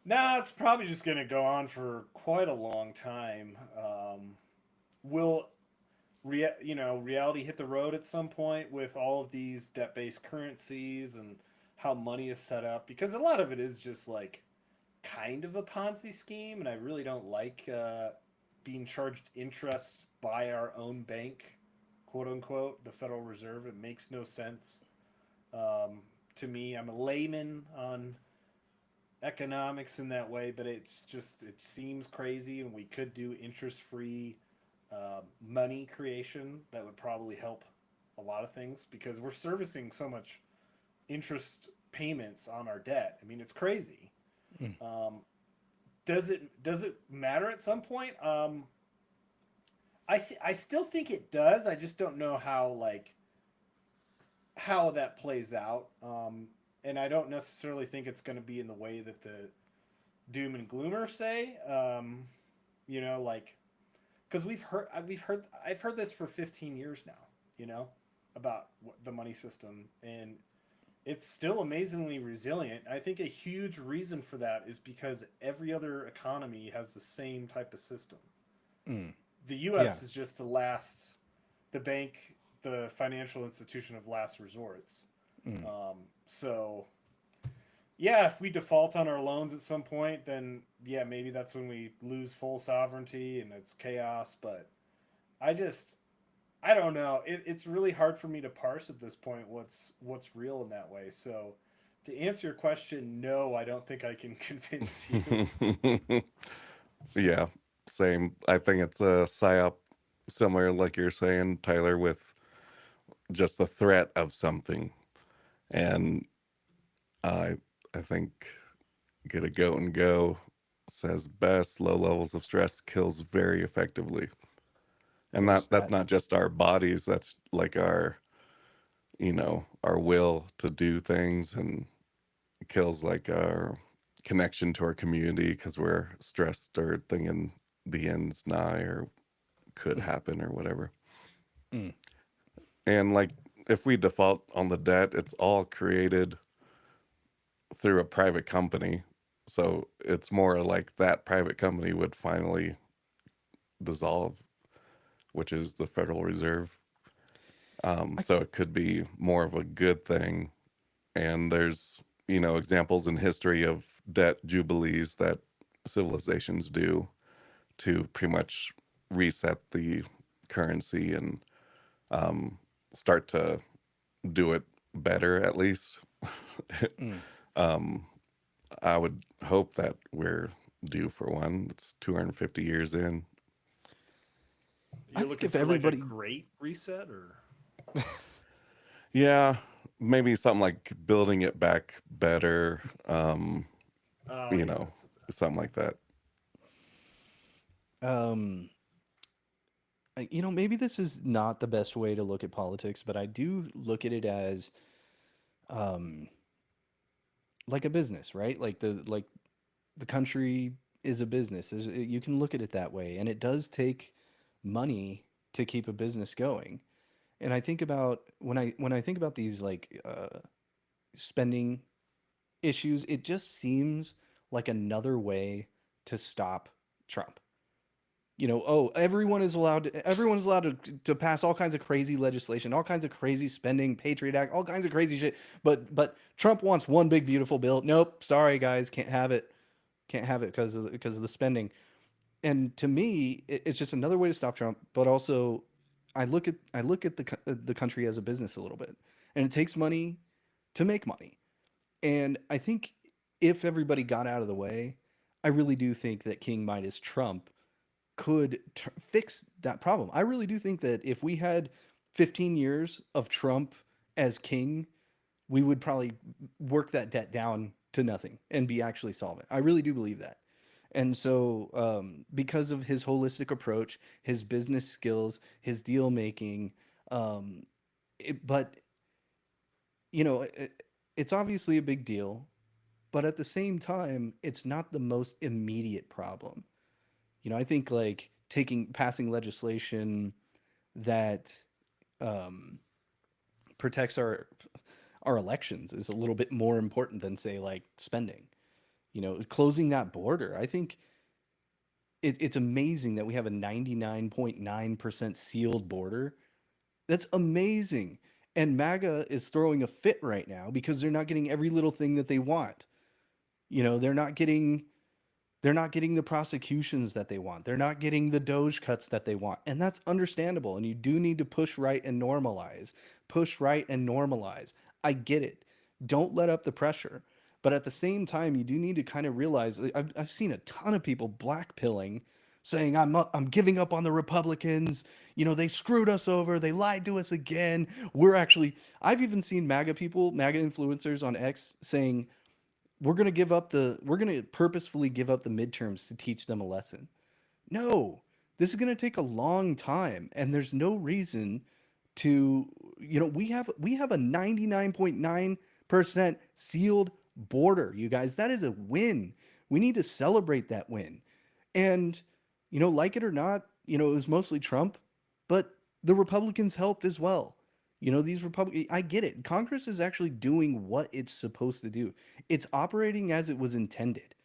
nah, it's probably just gonna go on for quite a long time. Will reality hit the road at some point with all of these debt-based currencies and how money is set up? Because a lot of it is just like kind of a Ponzi scheme, and I really don't like being charged interest by our own bank, quote unquote, the Federal Reserve. It makes no sense to me. I'm a layman on economics in that way, but it seems crazy, and we could do interest-free money creation that would probably help a lot of things because we're servicing so much interest payments on our debt. I mean, it's crazy. Mm. Does it matter at some point? I still think it does. I just don't know how that plays out. And I don't necessarily think it's going to be in the way that the doom and gloomers say. Like because I've heard this for 15 years now. About the money system, and it's still amazingly resilient. I think a huge reason for that is because every other economy has the same type of system. Mm. The Yeah. U.S. is just the bank, the financial institution of last resorts. Mm. So yeah, if we default on our loans at some point, then yeah, maybe that's when we lose full sovereignty and it's chaos. But I just I don't know. It's really hard for me to parse at this point what's real in that way. So to answer your question, no, I don't think I can convince you. Yeah, same. I think it's a psyop, similar like you're saying, Tyler, with just the threat of something. And I I think get a goat and go says best, low levels of stress kills very effectively. And There's that's that. not just our bodies, that's like our will to do things, and kills like our connection to our community because we're stressed or thinking the end's nigh or could Mm. happen or whatever. Mm. And like if we default on the debt, it's all created through a private company. So it's more like that private company would finally dissolve, which is the Federal Reserve. I, So it could be more of a good thing. And there's, examples in history of debt jubilees that civilizations do to pretty much reset the currency and um, start to do it better, at least. mm. um, I would hope that we're due for one. It's 250 years in. I You're think looking if for like a everybody, great reset, or Yeah, maybe something like building it back better, oh you yeah, know, that's something like that. um, maybe this is not the best way to look at politics, but I do look at it as um, like a business, right? Like the country is a business. You can look at it that way, and it does take money to keep a business going. And I think about when I think about these like spending issues, it just seems like another way to stop Trump. Oh, everyone's allowed to pass all kinds of crazy legislation, all kinds of crazy spending, Patriot Act, all kinds of crazy shit. But Trump wants one big beautiful bill. Nope, sorry guys, can't have it. Can't have it because of the spending. And to me, it's just another way to stop Trump. But also, I look at the country as a business a little bit, and it takes money to make money. And I think if everybody got out of the way, I really do think that King Midas Trump could fix that problem. I really do think that if we had 15 years of Trump as king, we would probably work that debt down to nothing and be actually solvent. I really do believe that. And so, because of his holistic approach, his business skills, his deal making, um, but it's obviously a big deal. But at the same time, it's not the most immediate problem. I think like passing legislation that um, protects our elections is a little bit more important than say like spending. Closing that border. I think it's amazing that we have a 99.9% sealed border. That's amazing. And MAGA is throwing a fit right now because they're not getting every little thing that they want. They're not getting the prosecutions that they want. They're not getting the Doge cuts that they want. And that's understandable. And you do need to push right and normalize. Push right and normalize. I get it. Don't let up the pressure. But at the same time, you do need to kind of realize I've seen a ton of people blackpilling saying I'm giving up on the Republicans. They screwed us over. They lied to us again. I've even seen MAGA people, MAGA influencers on X saying we're going to purposefully give up the midterms to teach them a lesson. No, this is going to take a long time, and there's no reason to, we have a 99.9% sealed border, you guys. That is a win. We need to celebrate that win. And, like it or not, it was mostly Trump, but the Republicans helped as well. These Republicans, I get it. Congress is actually doing what it's supposed to do. It's operating as it was intended.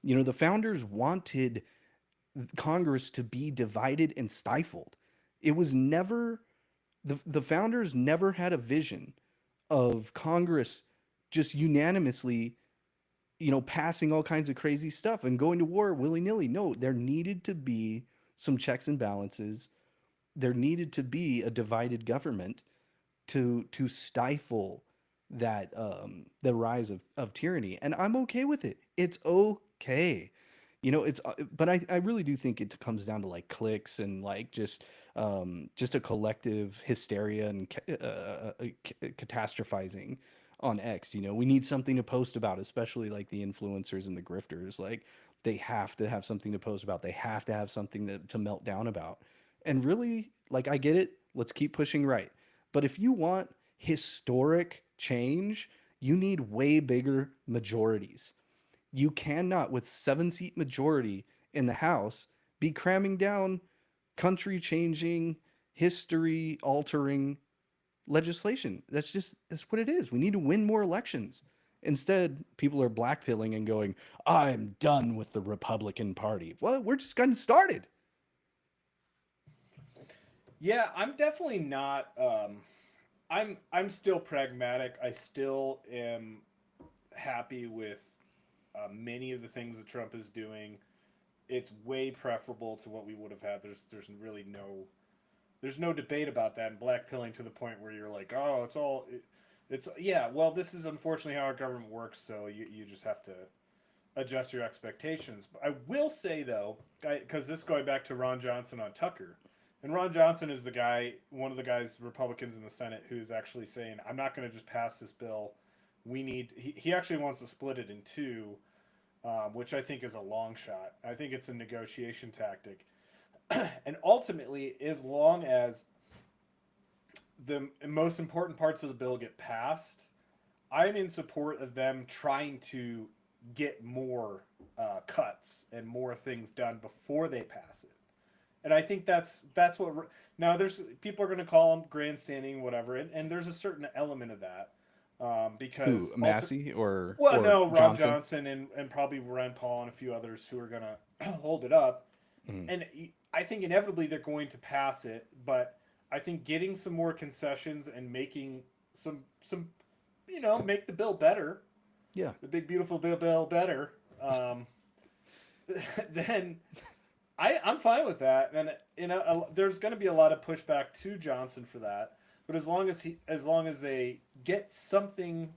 The founders wanted Congress to be divided and stifled. It was never, the founders never had a vision of Congress just unanimously, passing all kinds of crazy stuff and going to war willy-nilly. No, there needed to be some checks and balances. There needed to be a divided government to stifle that the rise of tyranny. And I'm okay with it. It's okay. It's but I really do think it comes down to like clicks and like just a collective hysteria and catastrophizing on X. We need something to post about, especially like the influencers and the grifters. Like they have to have something to post about. They have to have something to melt down about. And really, like, I get it. Let's keep pushing right. But if you want historic change, you need way bigger majorities. You cannot, with 7-seat majority in the House, be cramming down country changing, history altering legislation. That's what it is. We need to win more elections. Instead, people are blackpilling and going, I'm done with the Republican Party. Well, we're just getting started. Yeah, I'm definitely not. I'm still pragmatic. I still am happy with many of the things that Trump is doing. It's way preferable to what we would have had. There's really there's no debate about that. And blackpilling to the point where you're like, oh, it's yeah. Well, this is unfortunately how our government works. So you just have to adjust your expectations. But I will say though, because this is going back to Ron Johnson on Tucker. And Ron Johnson is one of the guys, Republicans in the Senate, who's actually saying, I'm not going to just pass this bill. He actually wants to split it in two, which I think is a long shot. I think it's a negotiation tactic. And ultimately, as long as the most important parts of the bill get passed, I'm in support of them trying to get more cuts and more things done before they pass it. And I think that's what now there's people are going to call them grandstanding, whatever, and there's a certain element of that because Who, Massey or no, Ron Johnson? Johnson and probably Rand Paul and a few others who are going to hold it up, and I think inevitably they're going to pass it, but I think getting some more concessions and making some make the bill better, Yeah, the big beautiful bill better, then. I'm fine with that, and there's going to be a lot of pushback to Johnson for that. But as long as they get something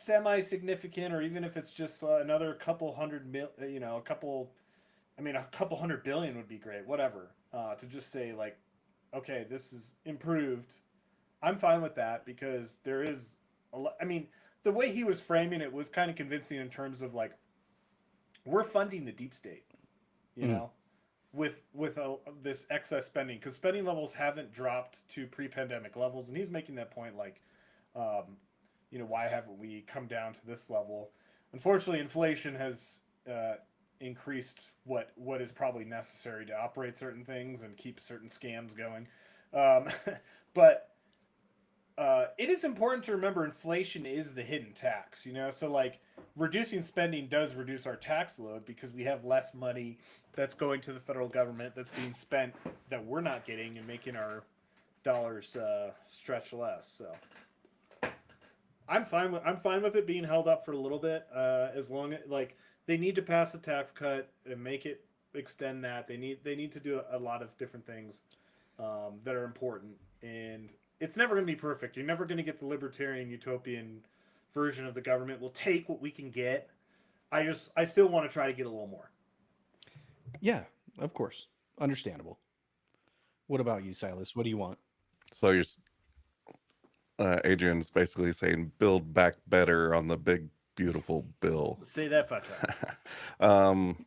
semi-significant, or even if it's just another couple hundred a couple hundred billion would be great. Whatever. To just say like, okay, this is improved. I'm fine with that because there is a lot. I mean, the way he was framing it was kind of convincing in terms of like, we're funding the deep state, you Mm. know, with this excess spending because spending levels haven't dropped to pre-pandemic levels, and he's making that point like, um, why haven't we come down to this level? Unfortunately, inflation has increased what is probably necessary to operate certain things and keep certain scams going. Um, but it is important to remember inflation is the hidden tax, So, like, reducing spending does reduce our tax load because we have less money that's going to the federal government that's being spent that we're not getting and making our dollars stretch less. So, I'm fine with it being held up for a little bit, as long as like they need to pass a tax cut and make it extend that they need to do a lot of different things that are important, and it's never going to be perfect. You're never going to get the libertarian utopian version of the government. We'll take what we can get. I still want to try to get a little more. Yeah, of course. Understandable. What about you, Silas? What do you want? So Adrian's basically saying build back better on the big beautiful bill. Say that 5 times. um,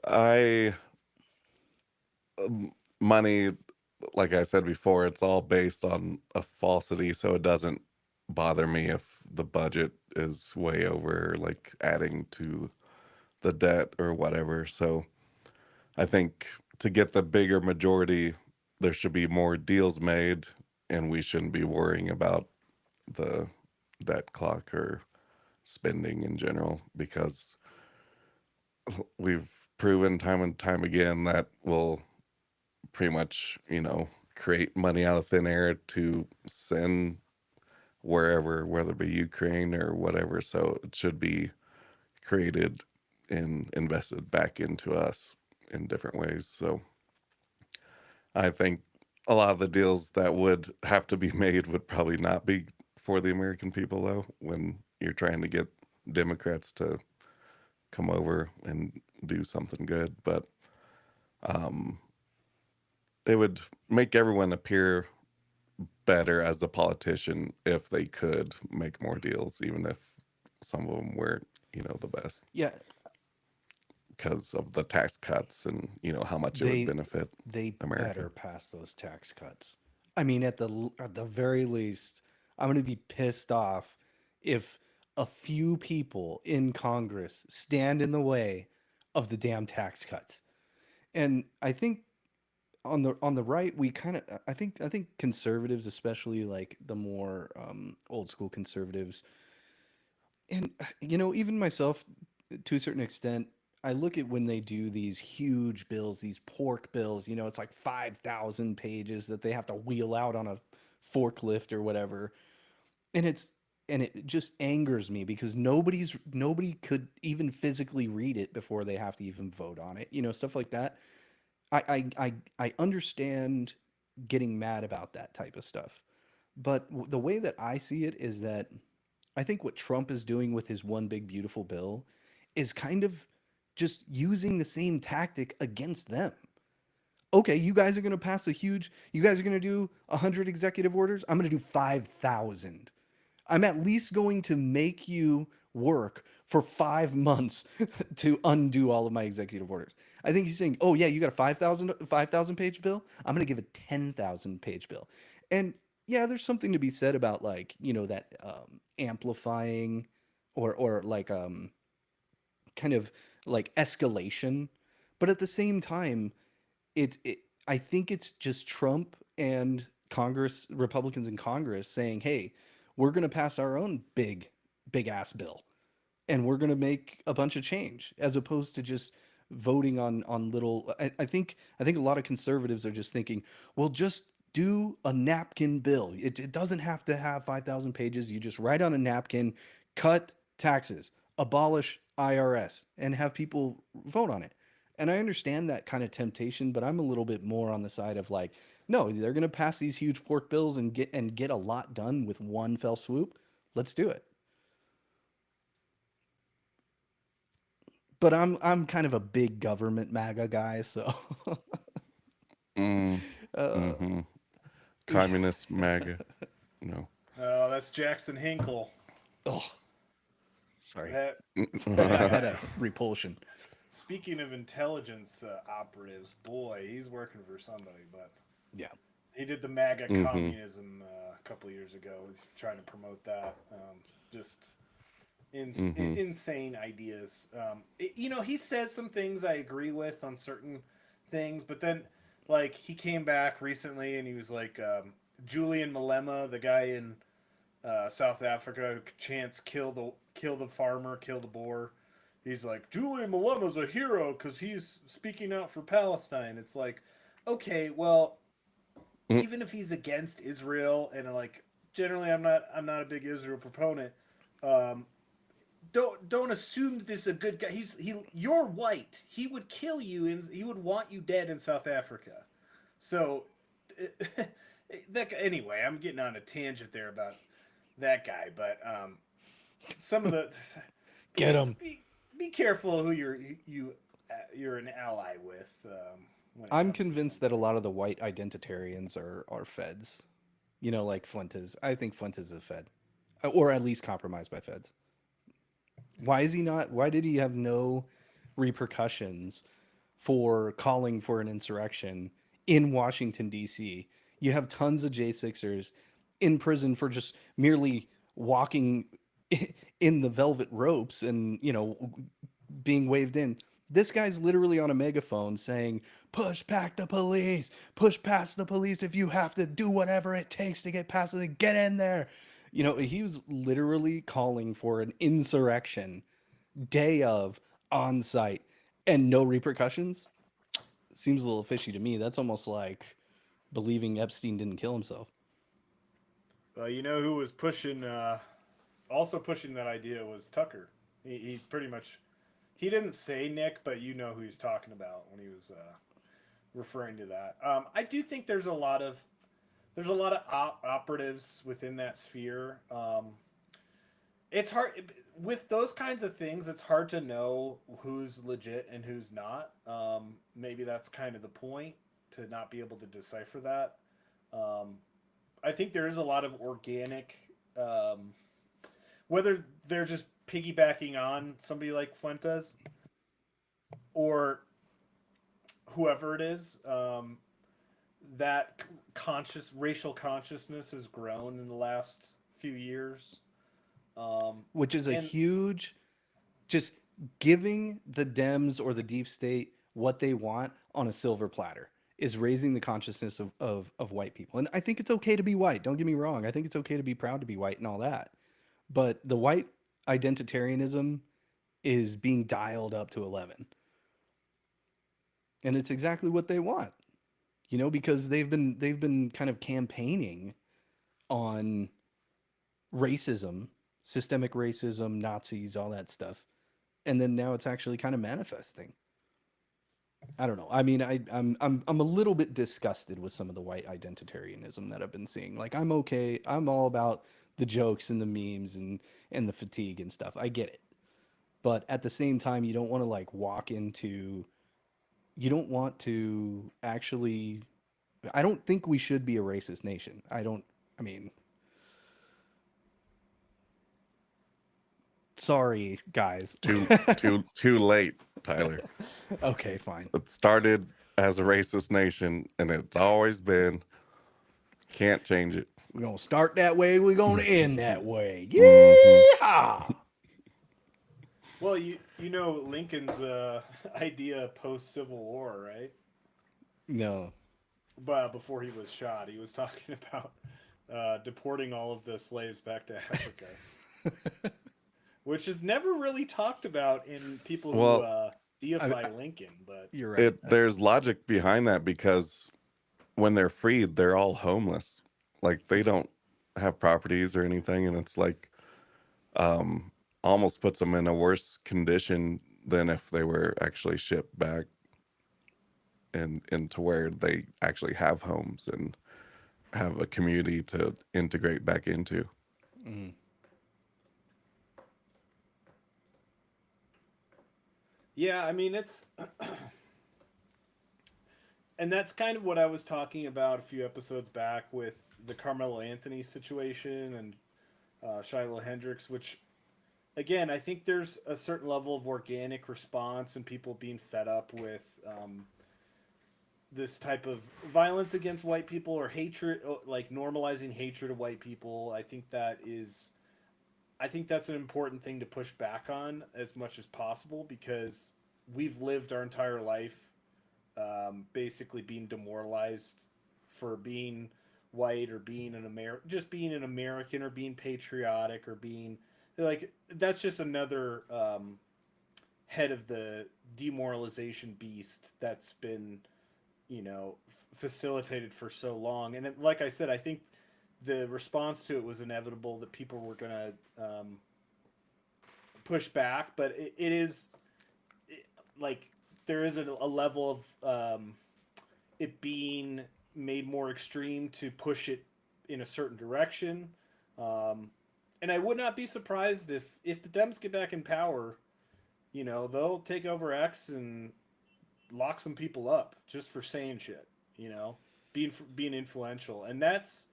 I money, like I said before, it's all based on a falsity, so it doesn't bother me if the budget is way over, like adding to the debt or whatever. So I think to get the bigger majority, there should be more deals made, and we shouldn't be worrying about the debt clock or spending in general because we've proven time and time again that will pretty much, create money out of thin air to send wherever, whether it be Ukraine or whatever. So it should be created and invested back into us in different ways. So I think a lot of the deals that would have to be made would probably not be for the American people, though, when you're trying to get Democrats to come over and do something good. But um, it would make everyone appear better as a politician if they could make more deals, even if some of them weren't, the best Yeah, because of the tax cuts and, how much it would they benefit they America. better pass those tax cuts. I mean, at the very least, I'm going to be pissed off if a few people in Congress stand in the way of the damn tax cuts. And I think on the right, we kind of I think conservatives, especially like the more old school conservatives, and even myself to a certain extent, I look at when they do these huge bills, these pork bills, it's like 5,000 pages that they have to wheel out on a forklift or whatever. And it just angers me because nobody could even physically read it before they have to even vote on it, stuff like that. I understand getting mad about that type of stuff. But the way that I see it is that I think what Trump is doing with his one big beautiful bill is kind of just using the same tactic against them. Okay, you guys are going to do 100 executive orders. I'm going to do 5,000. I'm at least going to make you work for 5 months to undo all of my executive orders. I think he's saying, oh, yeah, you got a 5,000 page bill? I'm going to give a 10,000 page bill. And yeah, there's something to be said about like, that amplifying or like kind of like escalation. But at the same time, it I think it's just Trump and Republicans in Congress saying, "Hey, we're going to pass our own big ass bill and we're going to make a bunch of change," as opposed to just voting on little I think a lot of conservatives are just thinking, "Well, just do a napkin bill. It doesn't have to have 5,000 pages. You just write on a napkin, cut taxes, abolish IRS, and have people vote on it." And I understand that kind of temptation, but I'm a little bit more on the side of like, No, they're going to pass these huge pork bills and get a lot done with one fell swoop. Let's do it. But I'm kind of a big government MAGA guy, so Mm, uh, mm-hmm. Communist MAGA. No. Oh, that's Jackson Hinkle. oh, sorry. That I that had guy. a repulsion. Speaking of intelligence operatives, boy, he's working for somebody. But Yeah. he did the MAGA Mm-hmm. communism a couple years ago. He's trying to promote that. Just Mm-hmm. insane ideas. He says some things I agree with on certain things, but then, like, he came back recently and he was like, Julian Malema, the guy in South Africa who chants kill the farmer, kill the boer. He's like, Julian Malema's a hero because he's speaking out for Palestine. It's like, okay, well, even if he's against Israel and like generally I'm not a big Israel proponent. Um, don't assume that this is a good guy. You're white. He would kill you and he would want you dead in South Africa. So anyway, I'm getting on a tangent there about that guy, but some of the Get be, them. be, be careful who you're an ally with when it I'm comes to convinced some. that a lot of the white identitarians are feds. You know, like Flint is. I think Flint is a fed, or at least compromised by feds. Why is he not? Why did he have no repercussions for calling for an insurrection in Washington D.C.? You have tons of J6ers in prison for just merely walking in the velvet ropes and being waved in. This guy's literally on a megaphone saying, "Push back the police, push past the police. If you have to do whatever it takes to get past it, get in there." He was literally calling for an insurrection day of on site and no repercussions. Seems a little fishy to me. That's almost like believing Epstein didn't kill himself. You know who was pushing, also pushing that idea was Tucker. He pretty much he didn't say Nick, but you know who he's talking about when he was referring to that. I do think there's a lot of operatives within that sphere. It's hard with those kinds of things. It's hard to know who's legit and who's not. Maybe that's kind of the point to not be able to decipher that. Um, I think there is a lot of organic, um, whether they're just piggybacking on somebody like Fuentes or whoever it is. That conscious racial consciousness has grown in the last few years. Which is a And huge, just giving the Dems or the deep state what they want on a silver platter is raising the consciousness of white people. And I think it's okay to be white. Don't get me wrong. I think it's okay to be proud to be white and all that. But the white identitarianism is being dialed up to 11. And it's exactly what they want. Because they've been kind of campaigning on racism, systemic racism, Nazis, all that stuff. And then now it's actually kind of manifesting. I don't know. I mean, I'm a little bit disgusted with some of the white identitarianism that I've been seeing. Like, I'm okay. I'm all about the jokes and the memes and the fatigue and stuff. I get it. But at the same time, you don't want to like walk into you don't want to actually I don't think we should be a racist nation. I mean, sorry guys. Too late, Tyler. Okay, fine. It started as a racist nation, and it's always been. Can't change it. We're gonna start that way, we're gonna end that way. Mm-hmm. Yeah. well, you know Lincoln's idea post Civil War, right? No. But before he was shot, he was talking about deporting all of the slaves back to Africa, which is never really talked about in people who Well, deify Lincoln. But You're right. there's logic behind that because when they're freed, they're all homeless. Like they don't have properties or anything, and it's like almost puts them in a worse condition than if they were actually shipped back and to where they actually have homes and have a community to integrate back into. Mm. Yeah, I mean, it's and that's kind of what I was talking about a few episodes back with the Carmelo Anthony situation and Shiloh Hendricks, which, again, I think there's a certain level of organic response and people being fed up with this type of violence against white people or hatred, like normalizing hatred of white people. I think that's an important thing to push back on as much as possible, because we've lived our entire life basically being demoralized for being white or being just being an American or being patriotic or being like, that's just another head of the demoralization beast that's been, facilitated for so long. And like I said, I think the response to it was inevitable, that people were going to push back, but it is like there is a level of it being made more extreme to push it in a certain direction. And I would not be surprised if the Dems get back in power, they'll take over X and lock some people up just for saying shit, being influential. And that's,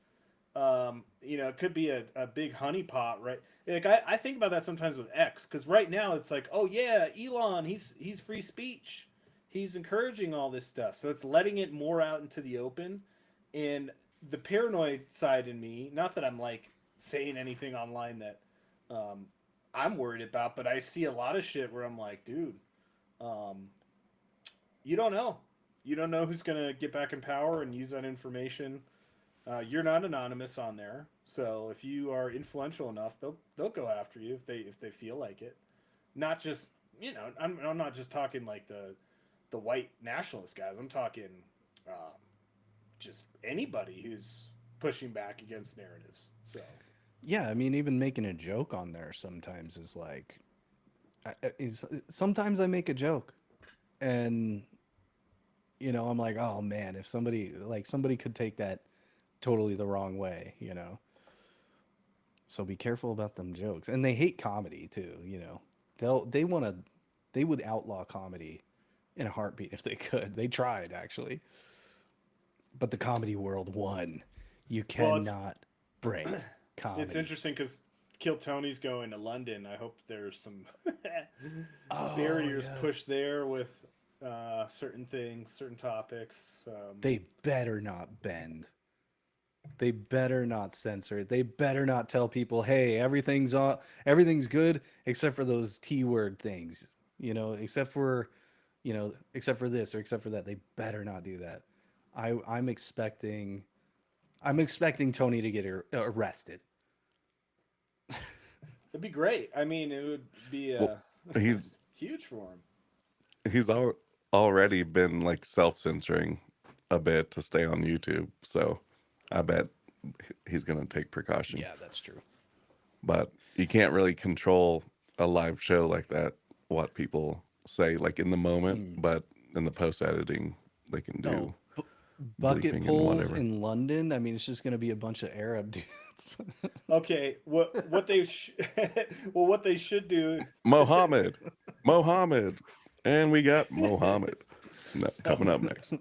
it could be a big honeypot, right? Like I think about that sometimes with X, because right now it's like, oh yeah, Elon, he's free speech, he's encouraging all this stuff, so it's letting it more out into the open. And the paranoid side in me, not that I'm like saying anything online that I'm worried about, but I see a lot of shit where I'm like, dude, um, you don't know who's gonna get back in power and use that information. You're not anonymous on there, so if you are influential enough, they'll go after you if they feel like it. Not just, I'm not just talking like the white nationalist guys. I'm talking just anybody who's pushing back against narratives. So Yeah, I mean, even making a joke on there sometimes is like, sometimes I make a joke, and I'm like, oh man, if somebody could take that totally the wrong way. So be careful about them jokes. And they hate comedy too. They would outlaw comedy in a heartbeat if they could. They tried actually, but the comedy world won. You well, cannot break it's comedy. interesting because Kill Tony's going to London. I hope there's some Oh barriers yeah. pushed there with certain things, certain topics. They better not bend. They better not censor it. They better not tell people, "Hey, everything's good except for those T-word things." Except for this or except for that. They better not do that. I'm expecting Tony to get arrested. It'd be great. I mean, it would be Well, he's huge for him. he's already been like self-censoring a bit to stay on YouTube, so I bet he's going to take precaution. Yeah, that's true. But you can't really control a live show like that, what people say like in the moment, but in the post editing they can do No, bucket bleeping and pulls whatever. in London. I mean, it's just going to be a bunch of Arab dudes. Okay, what they well, what they should do. Mohammed, and we got Mohammed coming up next.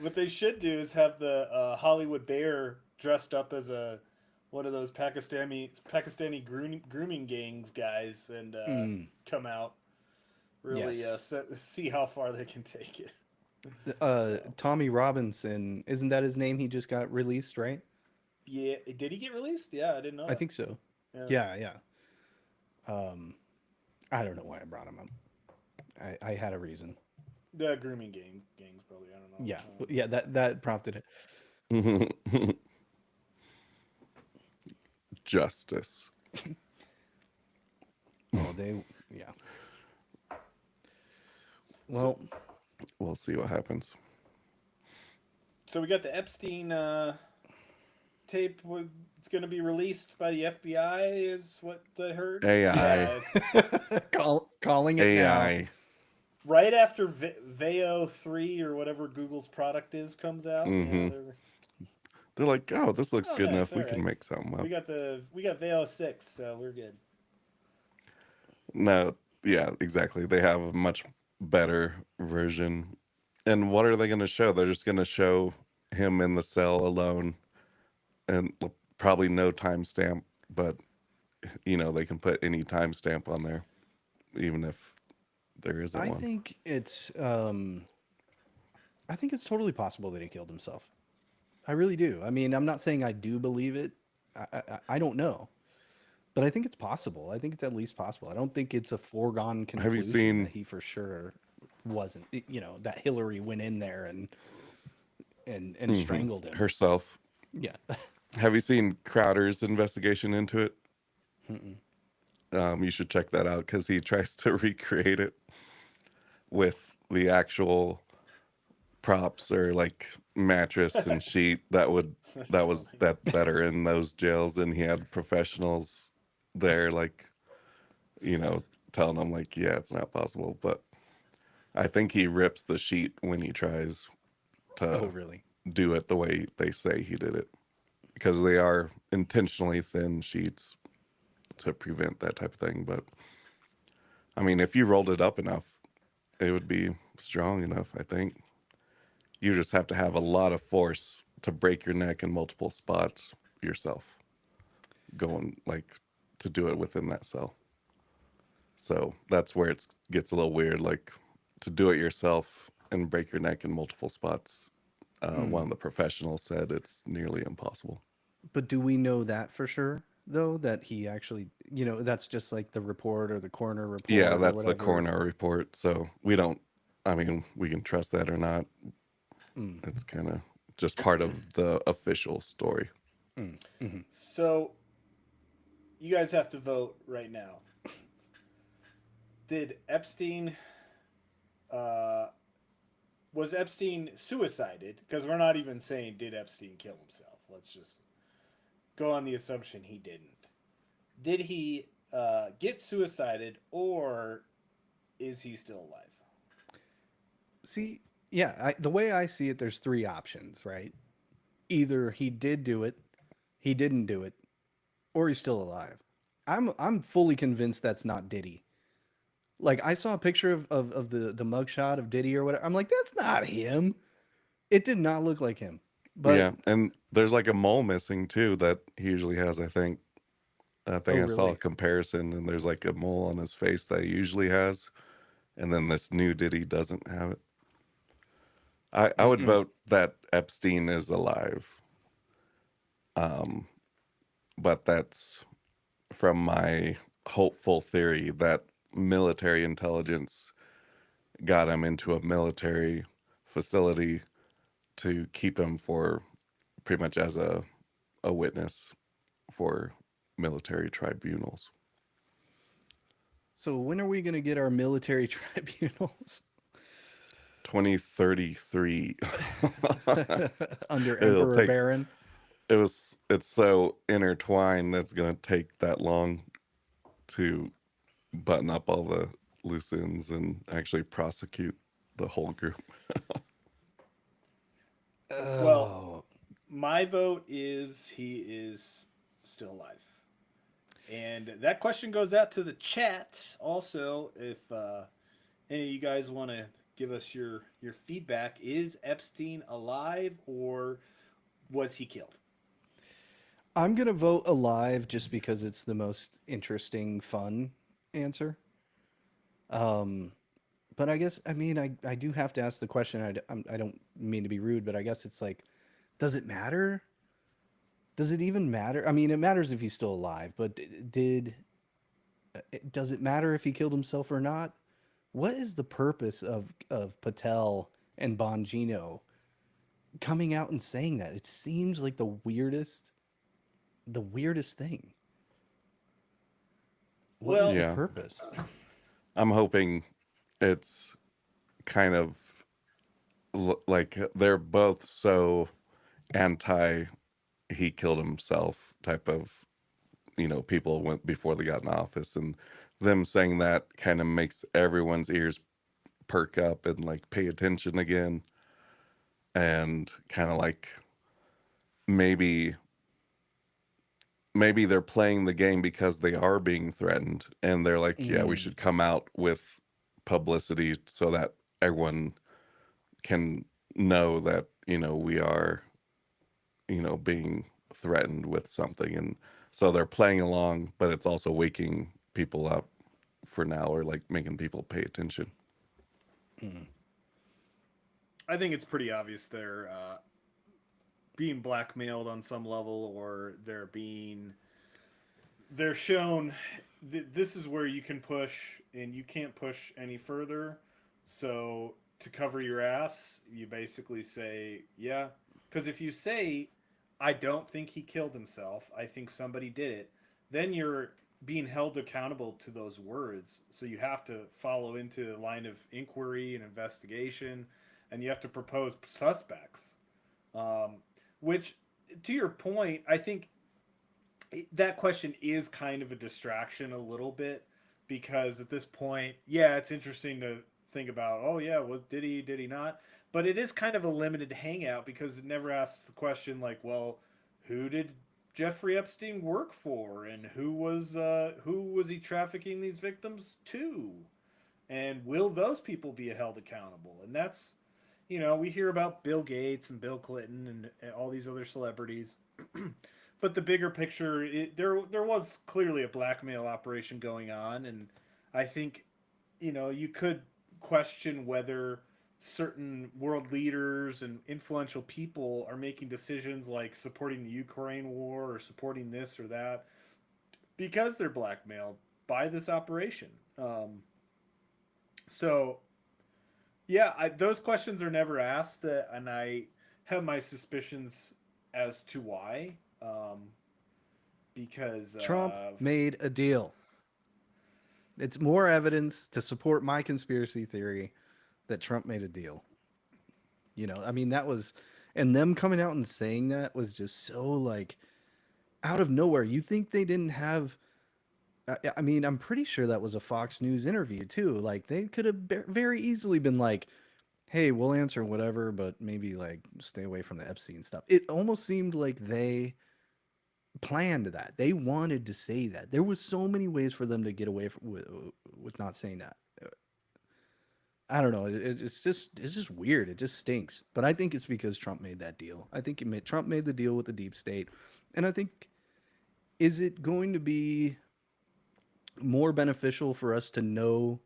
What they should do is have the Hollywood Bear dressed up as one of those Pakistani grooming gangs guys and come out, really Yes. see how far they can take it. Tommy Robinson, isn't that his name? He just got released, right? Yeah, did he get released? Yeah, I didn't know I that. think so. Yeah. Yeah. I don't know why I brought him up. I had a reason. The grooming gangs probably. I don't know. Yeah, yeah. That prompted it. Justice. Oh, yeah. Well, we'll see what happens. So we got the Epstein tape. It's going to be released by the FBI, is what I heard. AI. calling it AI. now. right after Veo 3 or whatever Google's product is comes out. Yeah, Mm-hmm. They're like, oh, this looks oh good nice, enough. all We can right. make something up. We got Veo 6, so we're good. No, yeah, exactly. They have a much better version. And what are they going to show? They're just going to show him in the cell alone and probably no timestamp, but they can put any timestamp on there, even if there isn't I one. think it's I think it's totally possible that he killed himself. I really do. I mean, I'm not saying I do believe it. I don't know, but I think it's possible. I think it's at least possible. I don't think it's a foregone Have you conclusion that seen he for sure wasn't. That Hillary went in there and strangled him. herself? Yeah. Have you seen Crowder's investigation into it? Mm-mm. You should check that out because he tries to recreate it with the actual props or like mattress and sheet that That's was funny. that are in those jails, and he had professionals there like telling him like, yeah, it's not possible. But I think he rips the sheet when he tries Oh, to really? do it the way they say he did it, because they are intentionally thin sheets to prevent that type of thing. But I mean, if you rolled it up enough, it would be strong enough, I think. You just have to have a lot of force to break your neck in multiple spots yourself, going like to do it within that cell. So that's where it gets a little weird. Like to do it yourself and break your neck in multiple spots. One Mm. of the professionals said it's nearly impossible. But do we know that for sure, though, that he actually, that's just like the report or the coroner Yeah, report or that's the whatever? coroner report. So we don't, I mean, we can trust that or not. Mm, It's kind of just part of the official story. mm, mhm. So you guys have to vote right now. Did Epstein uh, was Epstein suicided? Because we're not even saying did Epstein kill himself. Let's just go on the assumption he didn't. Did he get suicided, or is he still alive? See, yeah, the way I see it, there's three options, right? Either he did do it, he didn't do it, or he's still alive. I'm fully convinced that's not Diddy. Like I saw a picture of the mugshot of Diddy or whatever. I'm like, that's not him. It did not look like him. But Yeah, and there's like a mole missing too that he usually has. I oh, think I saw a really? comparison, and there's like a mole on his face that he usually has, and then this new Diddy doesn't have it. I would Mm-mm. vote that Epstein is alive, um, but that's from my hopeful theory that military intelligence got him into a military facility to keep him for pretty much as a witness for military tribunals. So when are we gonna get our military tribunals 2033. under It'll Emperor take Baron? it's so intertwined that's going to take that long to button up all the loose ends and actually prosecute the whole group. Well, Oh, my vote is he is still alive. And that question goes out to the chat also. If any of you guys want to give us your feedback, is Epstein alive or was he killed? I'm gonna vote alive just because it's the most interesting, fun answer. Um, but I guess I mean I do have to ask the question. I don't mean to be rude, but I guess it's like, does it matter? Does it even matter? I mean, it matters if he's still alive, but does it matter if he killed himself or not? What is the purpose of Patel and Bongino coming out and saying that? It seems like the weirdest thing. What is Well, the Yeah, purpose? I'm hoping it's kind of like they're both so anti he killed himself type of people went before they got in office, and them saying that kind of makes everyone's ears perk up and like pay attention again, and kind of like maybe they're playing the game because they are being threatened, and they're like, yeah, we should come out with publicity so that everyone can know that, you know, we are, you know, being threatened with something. And so they're playing along, but it's also waking people up for now, or like making people pay attention. I think it's pretty obvious they're being blackmailed on some level, or they're shown this is where you can push and you can't push any further. So to cover your ass, you basically say, yeah. Because if you say, I don't think he killed himself, I think somebody did it, then you're being held accountable to those words. So you have to follow into a line of inquiry and investigation, and you have to propose suspects. Um, which, to your point, I think that question is kind of a distraction a little bit, because at this point, yeah, it's interesting to think about, oh yeah, did he not, but it is kind of a limited hangout, because it never asks the question like, well, who did Jeffrey Epstein work for, and who was he trafficking these victims to, and will those people be held accountable? And that's, we hear about Bill Gates and Bill Clinton and all these other celebrities. But the bigger picture, there was clearly a blackmail operation going on, and I think, you could question whether certain world leaders and influential people are making decisions like supporting the Ukraine war or supporting this or that because they're blackmailed by this operation. So, yeah, those questions are never asked, and I have my suspicions as to why. Because Trump made a deal. It's more evidence to support my conspiracy theory that Trump made a deal. I mean, that was, and them coming out and saying that was just so like out of nowhere. You think they didn't have, I mean, I'm pretty sure that was a Fox News interview too. Like they could have very easily been like, hey, we'll answer whatever, but maybe like stay away from the Epstein stuff. It almost seemed like they planned that. They wanted to say that. There was so many ways for them to get away with not saying that. I don't know. It's just weird. It just stinks. But I think it's because Trump made that deal. I think Trump made the deal with the deep state, and I think, is it going to be more beneficial for us to know?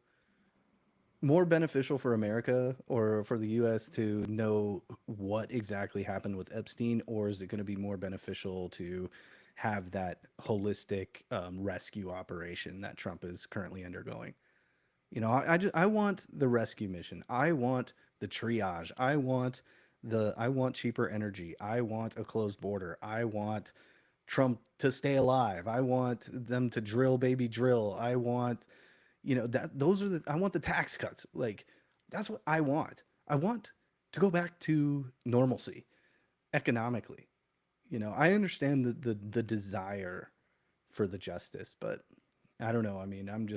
More beneficial for America or for the U.S. to know what exactly happened with Epstein, or is it going to be more beneficial to have that holistic rescue operation that Trump is currently undergoing? I want the rescue mission. I want the triage. I want cheaper energy. I want a closed border. I want Trump to stay alive. I want them to drill, baby, drill. I want, I want the tax cuts. Like, that's what I want. I want to go back to normalcy economically. I understand the desire for the justice, but I don't know. I mean, I'm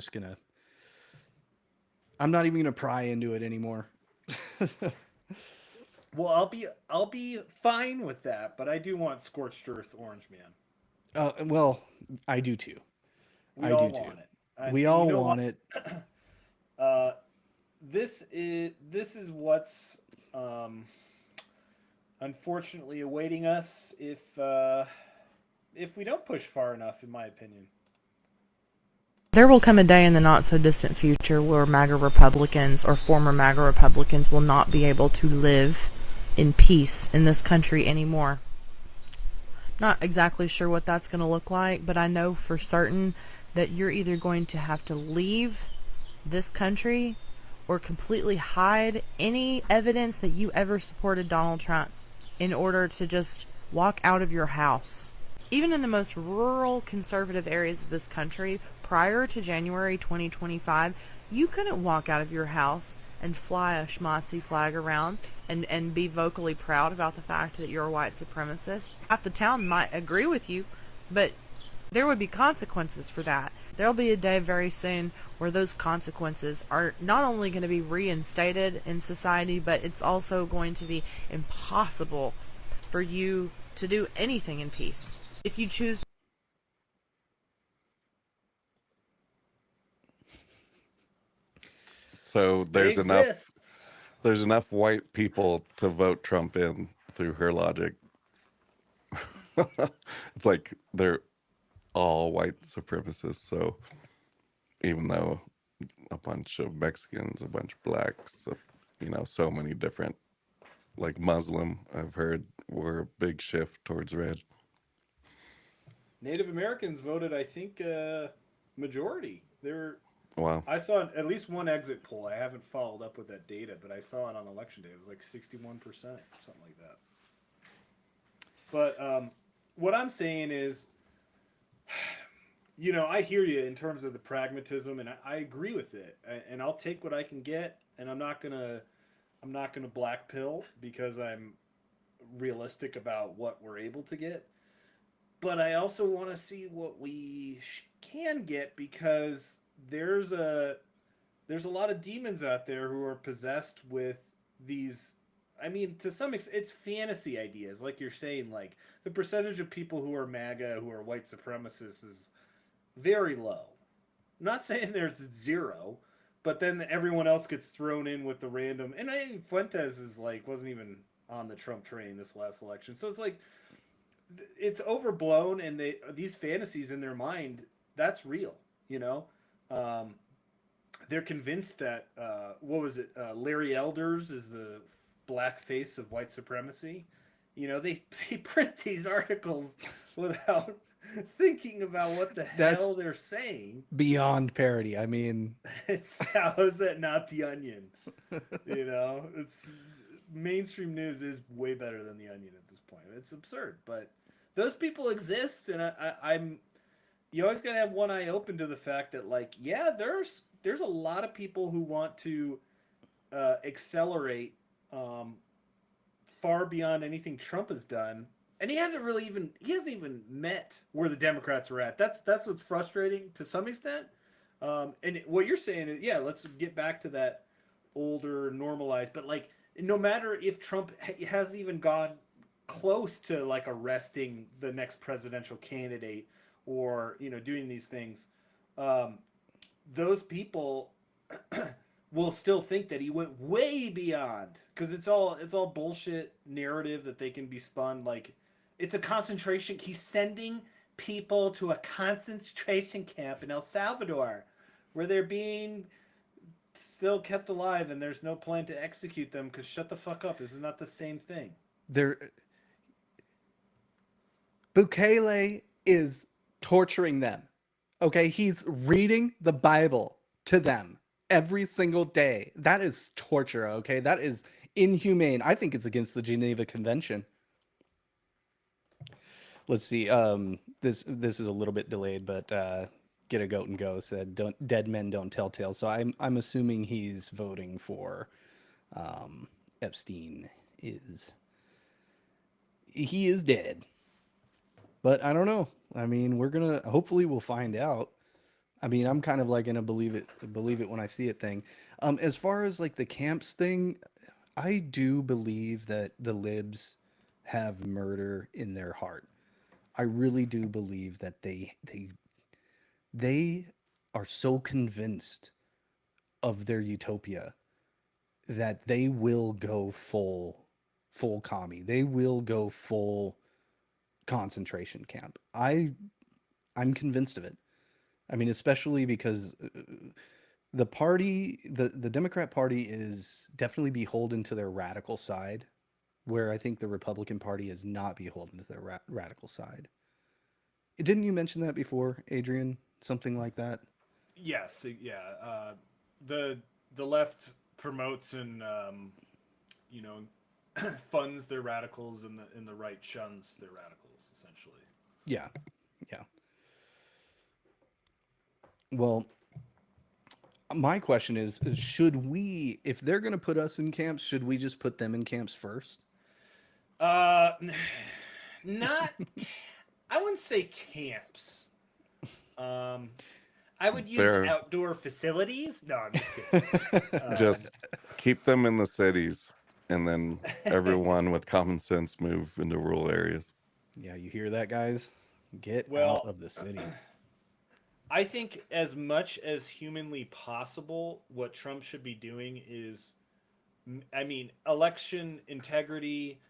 not even gonna pry into it anymore. Well, I'll be fine with that, but I do want scorched earth orange man. Well, I do too. We all want it. We all want it. This is what's unfortunately awaiting us if we don't push far enough, in my opinion. There will come a day in the not-so-distant future where MAGA Republicans or former MAGA Republicans will not be able to live in peace in this country anymore. Not exactly sure what that's going to look like, but I know for certain that you're either going to have to leave this country or completely hide any evidence that you ever supported Donald Trump in order to just walk out of your house. Even in the most rural conservative areas of this country, prior to January 2025, you couldn't walk out of your house and fly a schmazzy flag around and be vocally proud about the fact that you're a white supremacist. Half the town might agree with you, but There would be consequences for that. There'll be a day very soon where those consequences are not only going to be reinstated in society, but it's also going to be impossible for you to do anything in peace. If you choose. So They exist. there's enough white people to vote Trump in through her logic. It's like they're all white supremacists. So even though a bunch of Mexicans, a bunch of blacks, so many different, like Muslim, I've heard, were a big shift towards red. Native Americans voted, I think, majority. Wow. I saw at least one exit poll. I haven't followed up with that data, but I saw it on election day. It was like 61%, something like that. But what I'm saying is, I hear you in terms of the pragmatism, and I agree with it. And I'll take what I can get, and I'm not gonna black pill because I'm realistic about what we're able to get. But I also want to see what we can get, because there's a lot of demons out there who are possessed with these. I mean, to some extent, it's fantasy ideas, like you're saying. Like, the percentage of people who are MAGA, who are white supremacists, is very low. I'm not saying there's zero, but then everyone else gets thrown in with the random. And I think Fuentes wasn't even on the Trump train this last election, so it's like it's overblown, and these fantasies in their mind, that's real. They're convinced that what was it? Larry Elders is the black face of white supremacy. They print these articles without thinking about what the hell they're saying. Beyond parody. I mean, how is that not The Onion? It's mainstream news is way better than The Onion at this point. It's absurd, but those people exist, and I'm. You always gotta have one eye open to the fact that, there's a lot of people who want to accelerate far beyond anything Trump has done, and he hasn't even met where the Democrats are at. That's what's frustrating to some extent. And what you're saying is, yeah, let's get back to that older, normalized. But no matter if Trump hasn't even gone close to arresting the next presidential candidate or doing these things, those people will still think that he went way beyond, because it's all bullshit narrative that they can be spun like it's a concentration. He's sending people to a concentration camp in El Salvador where they're being still kept alive, and there's no plan to execute them, because shut the fuck up, this is not the same thing. Bukele is torturing them. Okay, he's reading the Bible to them every single day. That is torture, okay? That is inhumane. I think it's against the Geneva Convention. Let's see. This is a little bit delayed, but Get a Goat and Go said, "Dead men don't tell tales." So I'm assuming he's voting for Epstein. He is dead, but I don't know. I mean, hopefully we'll find out. I mean, I'm kind of gonna believe it when I see it thing. As far as the camps thing, I do believe that the libs have murder in their heart. I really do believe that they are so convinced of their utopia that they will go full commie. They will go full concentration camp. I'm convinced of it. I mean, especially because the Democrat Party is definitely beholden to their radical side, where I think the Republican Party is not beholden to their radical side. Didn't you mention that before, Adrian? Something like that? Yes, yeah. The left promotes and funds their radicals, and the right shuns their radicals, essentially. Yeah. Well, my question is should we, if they're going to put us in camps, should we just put them in camps first? Not, I wouldn't say camps. I would use They're outdoor facilities. No, I'm just kidding. just keep them in the cities, and then everyone with common sense move into rural areas. Yeah, you hear that, guys? Get out Well, of the city. I think as much as humanly possible, what Trump should be doing is, I mean, election integrity,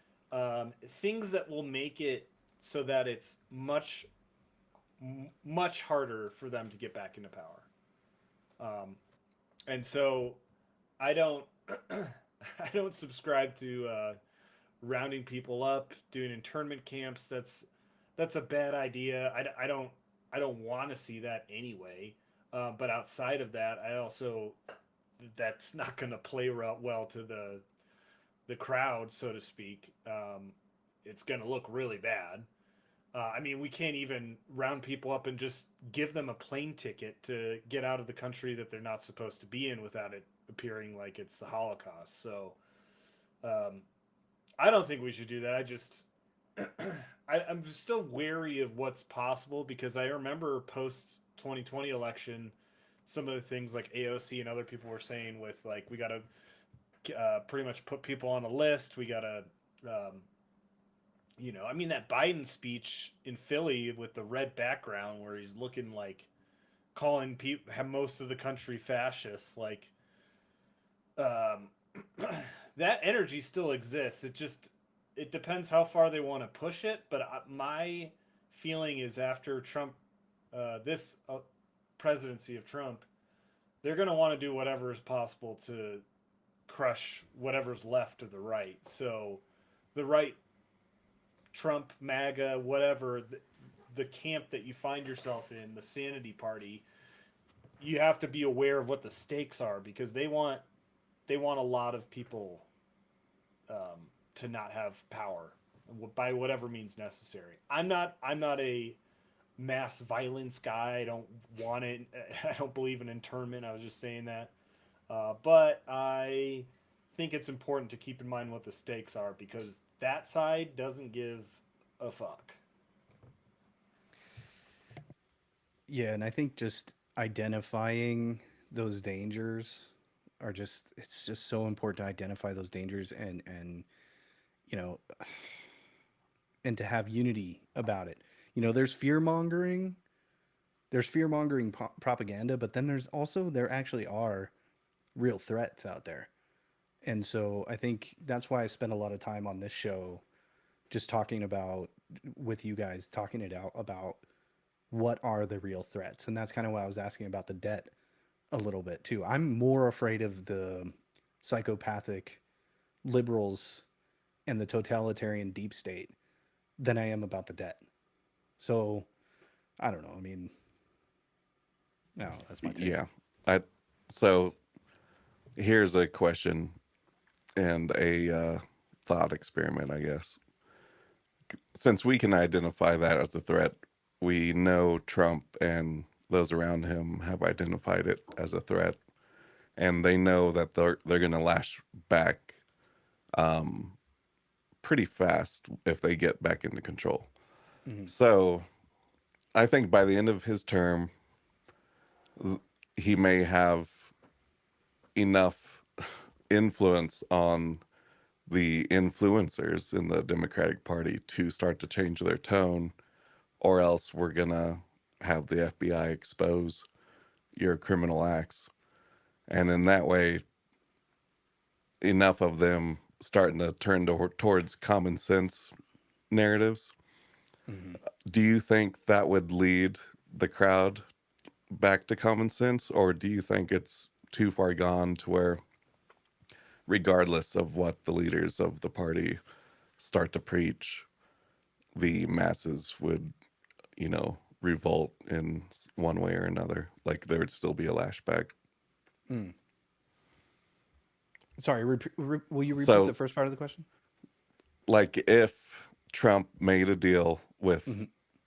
things that will make it so that it's much harder for them to get back into power. And so I don't, I don't subscribe to rounding people up, doing internment camps. That's a bad idea. I don't want to see that anyway. But outside of that, I also that's not going to play well to the crowd, so to speak. It's going to look really bad. I mean, we can't even round people up and just give them a plane ticket to get out of the country that they're not supposed to be in without it appearing like it's the Holocaust. So I don't think we should do that. I'm still wary of what's possible because I remember post 2020 election, some of the things like AOC and other people were saying with like, we got to pretty much put people on a list. We got to, I mean, that Biden speech in Philly with the red background where he's looking like calling most of the country fascists, like, that energy still exists. It depends how far they want to push it. But my feeling is after Trump, this presidency of Trump, they're going to want to do whatever is possible to crush whatever's left of the right. So the right, Trump, MAGA, whatever, the camp that you find yourself in, the sanity party, you have to be aware of what the stakes are because they want a lot of people to not have power by whatever means necessary. I'm not a mass violence guy. I don't want it. I don't believe in internment. I was just saying that. But I think it's important to keep in mind what the stakes are because that side doesn't give a fuck. Yeah, and I think just identifying those dangers it's just so important to identify those dangers and you know and to have unity about it. There's fear-mongering. There's fear-mongering propaganda, but then there actually are real threats out there. And so I think that's why I spend a lot of time on this show just talking about with you guys, talking it out about what are the real threats. And that's kind of why I was asking about the debt a little bit too. I'm more afraid of the psychopathic liberals and the totalitarian deep state than I am about the debt. So I don't know. I mean, no, that's my take. Yeah. So here's a question and a thought experiment, I guess. Since we can identify that as a threat, we know Trump and those around him have identified it as a threat, and they know that they're going to lash back pretty fast if they get back into control. Mm-hmm. So I think by the end of his term, he may have enough influence on the influencers in the Democratic Party to start to change their tone, or else we're going to have the FBI expose your criminal acts. And in that way, enough of them starting to turn towards common sense narratives. Mm-hmm. Do you think that would lead the crowd back to common sense, or do you think it's too far gone to where, regardless of what the leaders of the party start to preach, the masses would, revolt in one way or another? Like there would still be a lashback. Sorry, will you repeat the first part of the question? Like if Trump made a deal with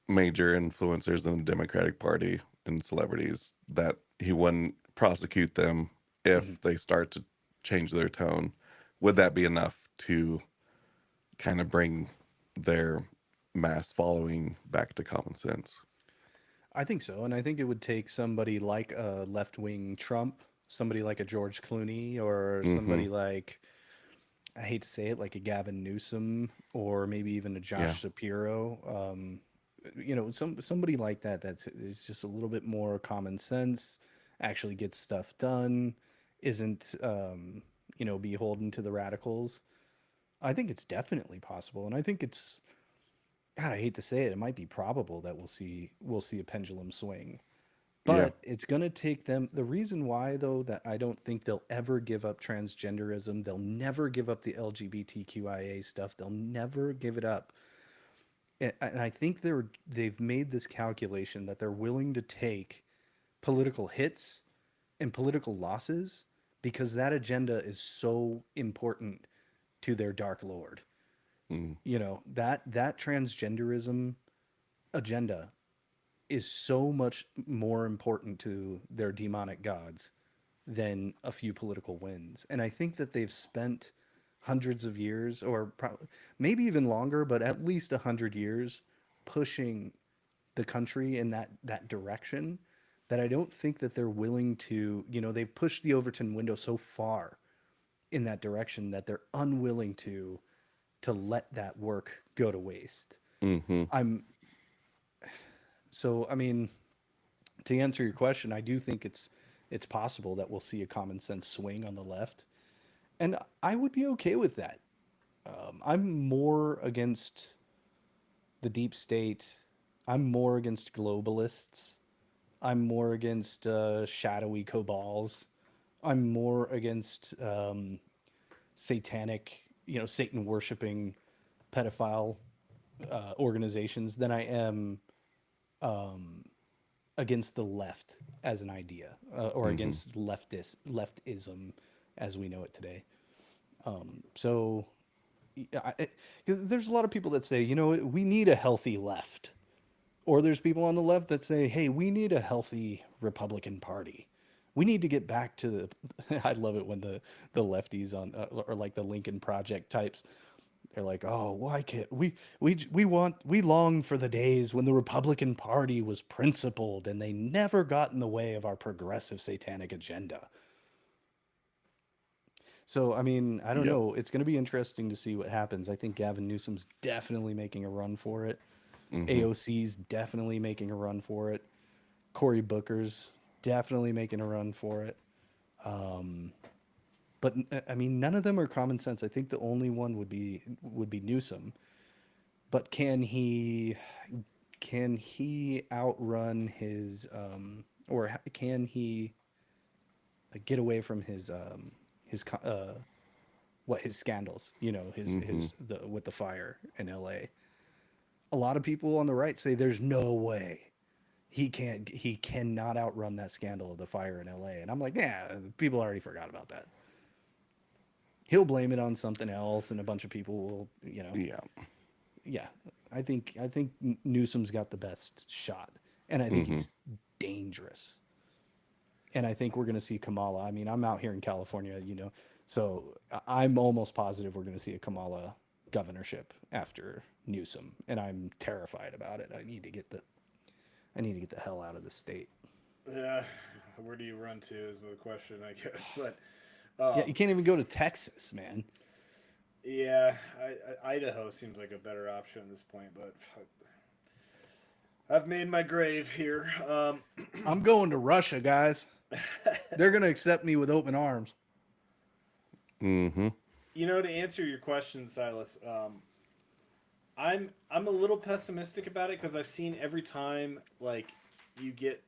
major influencers in the Democratic Party and celebrities that he wouldn't prosecute them if they start to change their tone, would that be enough to kind of bring their mass following back to common sense? I think so, and I think it would take somebody like a left-wing Trump, somebody like a George Clooney, or Mm-hmm. somebody like, I hate to say it, like a Gavin Newsom, or maybe even a Yeah. Josh Shapiro. Somebody like that that's is just a little bit more common sense, actually gets stuff done, isn't beholden to the radicals. I think it's definitely possible, and I think it's, God, I hate to say it, it might be probable that we'll see a pendulum swing. Yeah. But it's going to take them. The reason why, though, that I don't think they'll ever give up transgenderism, they'll never give up the LGBTQIA stuff, they'll never give it up. And I think they've made this calculation that they're willing to take political hits and political losses because that agenda is so important to their dark lord. Mm. That transgenderism agenda is so much more important to their demonic gods than a few political wins. And I think that they've spent hundreds of years, or probably maybe even longer, but at least 100 years pushing the country in that direction, that I don't think that they're willing to. They've pushed the Overton window so far in that direction that they're unwilling to let that work go to waste. Mm-hmm. I'm so I mean, to answer your question, I do think it's possible that we'll see a common sense swing on the left, and I would be okay with that. I'm more against the deep state. I'm more against globalists. I'm more against shadowy cabals. I'm more against satanic, Satan worshiping pedophile organizations than I am against the left as an idea, or Mm-hmm. against leftism as we know it today. So 'cause there's a lot of people that say, we need a healthy left, or there's people on the left that say, hey, we need a healthy Republican Party. We need to get back to the. I love it when the lefties on or like the Lincoln Project types, they're like, oh, why can't we long for the days when the Republican Party was principled and they never got in the way of our progressive satanic agenda. So, I mean, I don't Yep. know. It's going to be interesting to see what happens. I think Gavin Newsom's definitely making a run for it. Mm-hmm. AOC's definitely making a run for it. Cory Booker's definitely making a run for it. But I mean, none of them are common sense. I think the only one would be Newsom. But can he outrun his or can he get away from his scandals? His Mm-hmm. his the with the fire in L.A. A lot of people on the right say there's no way he cannot outrun that scandal of the fire in LA. And I'm like, yeah, people already forgot about that. He'll blame it on something else, and a bunch of people will, Yeah. yeah. I think Newsom's got the best shot, and I think Mm-hmm. he's dangerous. And I think we're going to see Kamala. I mean, I'm out here in California, so I'm almost positive we're going to see a Kamala governorship after Newsom, and I'm terrified about it. I need to get the hell out of the state. Yeah, where do you run to is the question, I guess. But Yeah, you can't even go to Texas, man. yeah, Idaho seems like a better option at this point. But I've made my grave here. I'm going to Russia, guys. They're going to accept me with open arms. Mm-hmm. To answer your question, Silas, I'm a little pessimistic about it because I've seen every time like you get.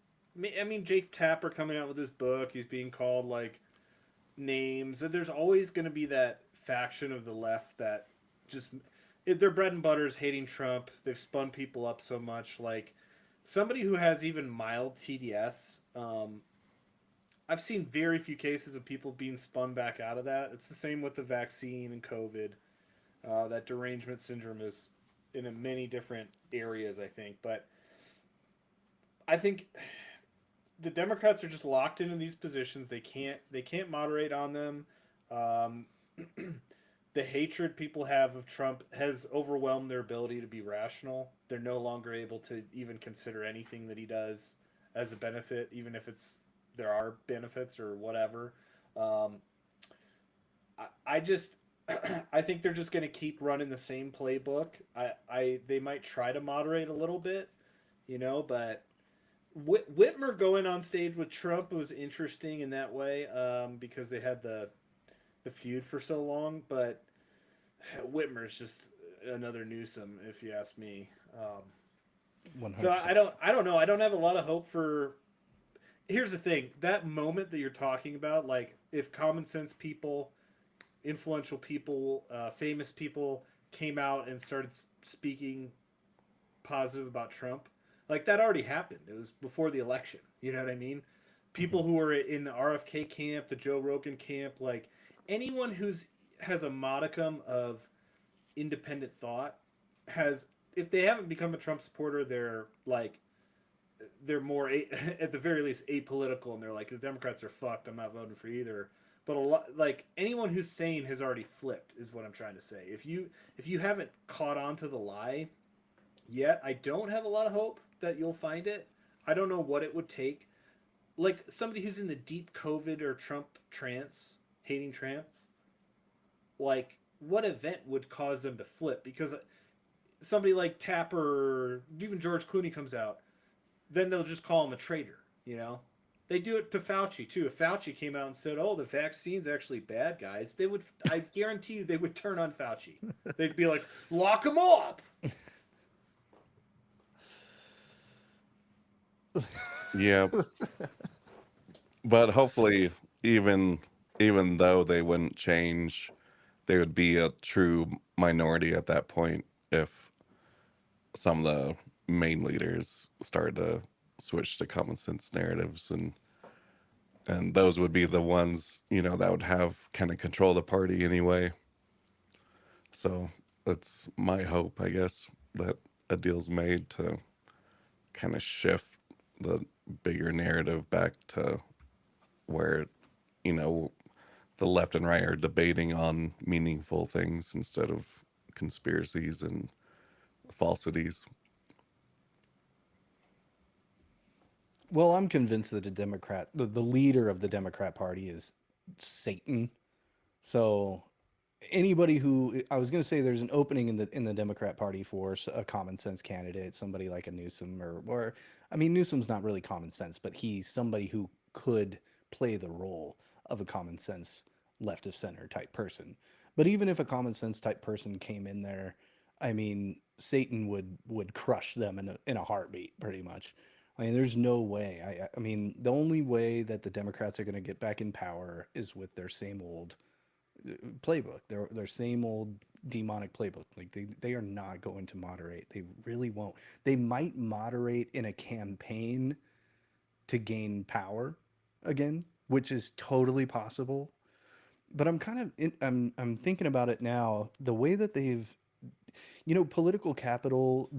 I mean, Jake Tapper coming out with his book, he's being called like names. And there's always going to be that faction of the left that just their bread and butter is hating Trump. They've spun people up so much. Like somebody who has even mild TDS, I've seen very few cases of people being spun back out of that. It's the same with the vaccine and COVID. That derangement syndrome is in many different areas, I think. But I think the Democrats are just locked into these positions. They can't moderate on them. Um, the hatred people have of Trump has overwhelmed their ability to be rational. They're no longer able to even consider anything that he does as a benefit, even if there are benefits or whatever. Um, I just I think they're just going to keep running the same playbook. They might try to moderate a little bit, but Whitmer going on stage with Trump was interesting in that way, because they had the feud for so long. But Whitmer's just another Newsom, if you ask me. So 100%. I don't know. I don't have a lot of hope for. Here's the thing: that moment that you're talking about, like if common sense people, influential people, famous people came out and started speaking positive about Trump, like that already happened. It was before the election. You know what I mean? People who were in the RFK camp, the Joe Rogan camp, like anyone has a modicum of independent thought has, if they haven't become a Trump supporter, they're more at the very least apolitical, and they're like, the Democrats are fucked, I'm not voting for either. But a lot, like anyone who's sane has already flipped, is what I'm trying to say. If you haven't caught on to the lie yet, I don't have a lot of hope that you'll find it. I don't know what it would take, like somebody who's in the deep COVID or Trump trance, hating trance, like what event would cause them to flip? Because somebody like Tapper or even George Clooney comes out, then they'll just call him a traitor, They do it to Fauci too. If Fauci came out and said, "Oh, the vaccine's actually bad, guys," I guarantee you, they would turn on Fauci. They'd be like, "Lock him up." Yeah, but hopefully, even even though they wouldn't change, they would be a true minority at that point if some of the main leaders started to switch to common sense narratives, and those would be the ones, that would have kind of control the party anyway. So that's my hope, I guess, that a deal's made to kind of shift the bigger narrative back to where, you know, the left and right are debating on meaningful things instead of conspiracies and falsities. Well, I'm convinced that the leader of the Democrat Party is Satan. So anybody who, I was going to say, there's an opening in the Democrat Party for a common sense candidate, somebody like a Newsom or I mean, Newsom's not really common sense, but he's somebody who could play the role of a common sense left of center type person. But even if a common sense type person came in there, I mean, Satan would crush them in a heartbeat, pretty much. I mean, there's no way. I mean, the only way that the Democrats are going to get back in power is with their same old playbook, their same old demonic playbook. Like they are not going to moderate. They really won't. They might moderate in a campaign to gain power again, which is totally possible. But I'm thinking about it now. The way that political capital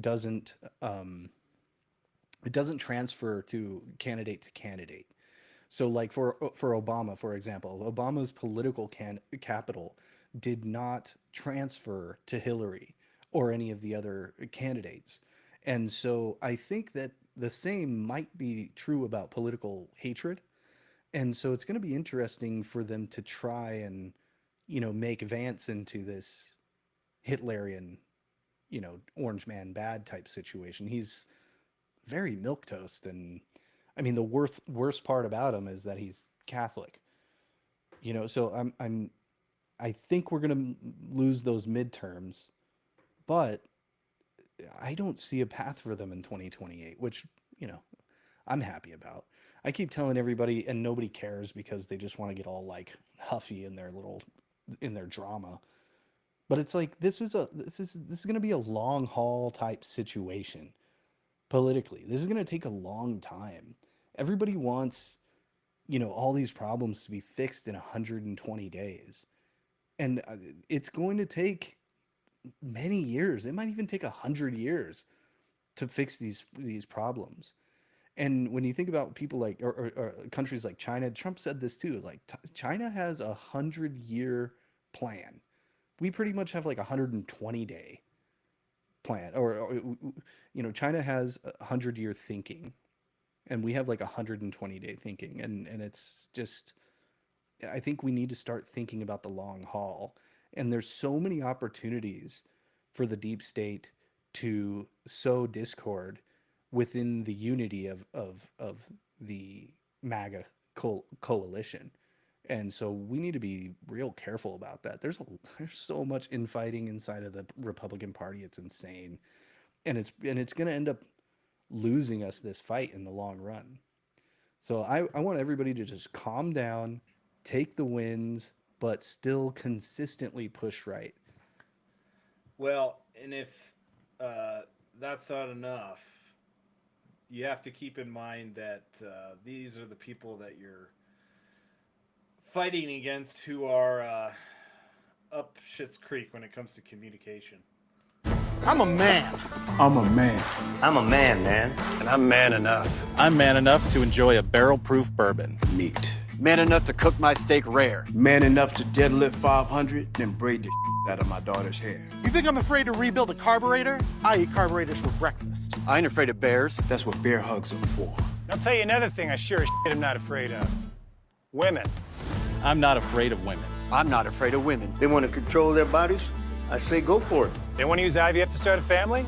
it doesn't transfer to candidate. So, like for Obama, for example, Obama's political capital did not transfer to Hillary or any of the other candidates, and so I think that the same might be true about political hatred. And so it's going to be interesting for them to try and, make Vance into this Hitlerian, orange man bad type situation. He's very milquetoast, and I mean, the worst part about him is that he's Catholic. So I think we're gonna lose those midterms, but I don't see a path for them in 2028, which I'm happy about. I keep telling everybody, and nobody cares because they just want to get all like huffy in their drama. But it's like this is gonna be a long haul type situation politically. This is gonna take a long time. Everybody wants, all these problems to be fixed in 120 days. And it's going to take many years. It might even take 100 years to fix these problems. And when you think about people like or countries like China, Trump said this too. Like China has 100-year plan We pretty much have like a 120-day plan, or China has 100-year thinking, and we have like 120-day thinking, and it's just, I think we need to start thinking about the long haul. And there's so many opportunities for the deep state to sow discord within the unity of the MAGA coalition. And so we need to be real careful about that. There's so much infighting inside of the Republican Party. It's insane. And it's going to end up losing us this fight in the long run. So I want everybody to just calm down, take the wins, but still consistently push right. Well, and if that's not enough, you have to keep in mind that these are the people that you're fighting against who are up Schitt's Creek when it comes to communication. I'm a man. I'm a man. I'm a man, man. And I'm man enough. I'm man enough to enjoy a barrel-proof bourbon. Neat. Man enough to cook my steak rare. Man enough to deadlift 500, then braid the out of my daughter's hair. You think I'm afraid to rebuild a carburetor? I eat carburetors for breakfast. I ain't afraid of bears. That's what bear hugs are for. I'll tell you another thing I sure as shit am not afraid of. Women. I'm not afraid of women. I'm not afraid of women. They want to control their bodies? I say go for it. They want to use IVF to start a family?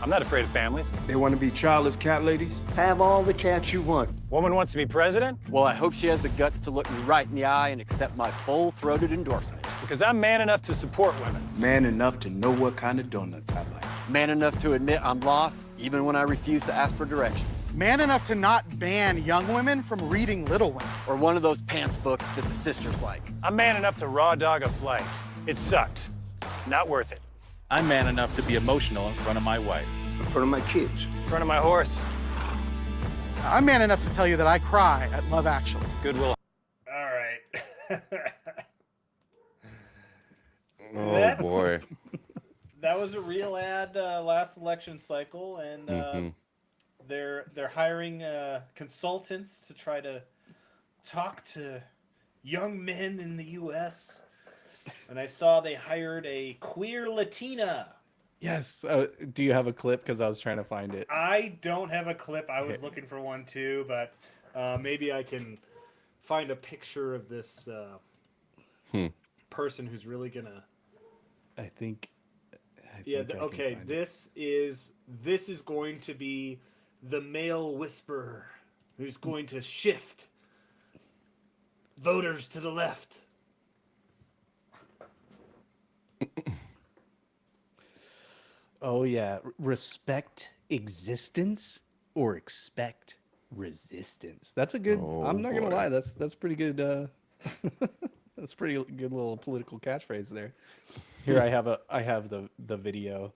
I'm not afraid of families. They want to be childless cat ladies? Have all the cats you want. Woman wants to be president? Well, I hope she has the guts to look me right in the eye and accept my full-throated endorsement. Because I'm man enough to support women. Man enough to know what kind of donuts I like. Man enough to admit I'm lost, even when I refuse to ask for directions. Man enough to not ban young women from reading Little Women. Or one of those pants books that the sisters like. I'm man enough to raw dog a flight. It sucked. Not worth it. I'm man enough to be emotional in front of my wife. In front of my kids. In front of my horse. I'm man enough to tell you that I cry at Love Actually. Goodwill. All right. Oh boy. That was a real ad last election cycle, and they're hiring consultants to try to talk to young men in the U.S. And I saw they hired a queer Latina. Yes. Do you have a clip? Because I was trying to find it. I don't have a clip. I was looking for one too, but maybe I can find a picture of this person who's really gonna. I think okay. This is going to be the male whisperer who's going to shift voters to the left. Oh yeah, respect existence or expect resistance. That's a good. I'm not gonna lie. That's pretty good. That's pretty good little political catchphrase there. Here I have the video.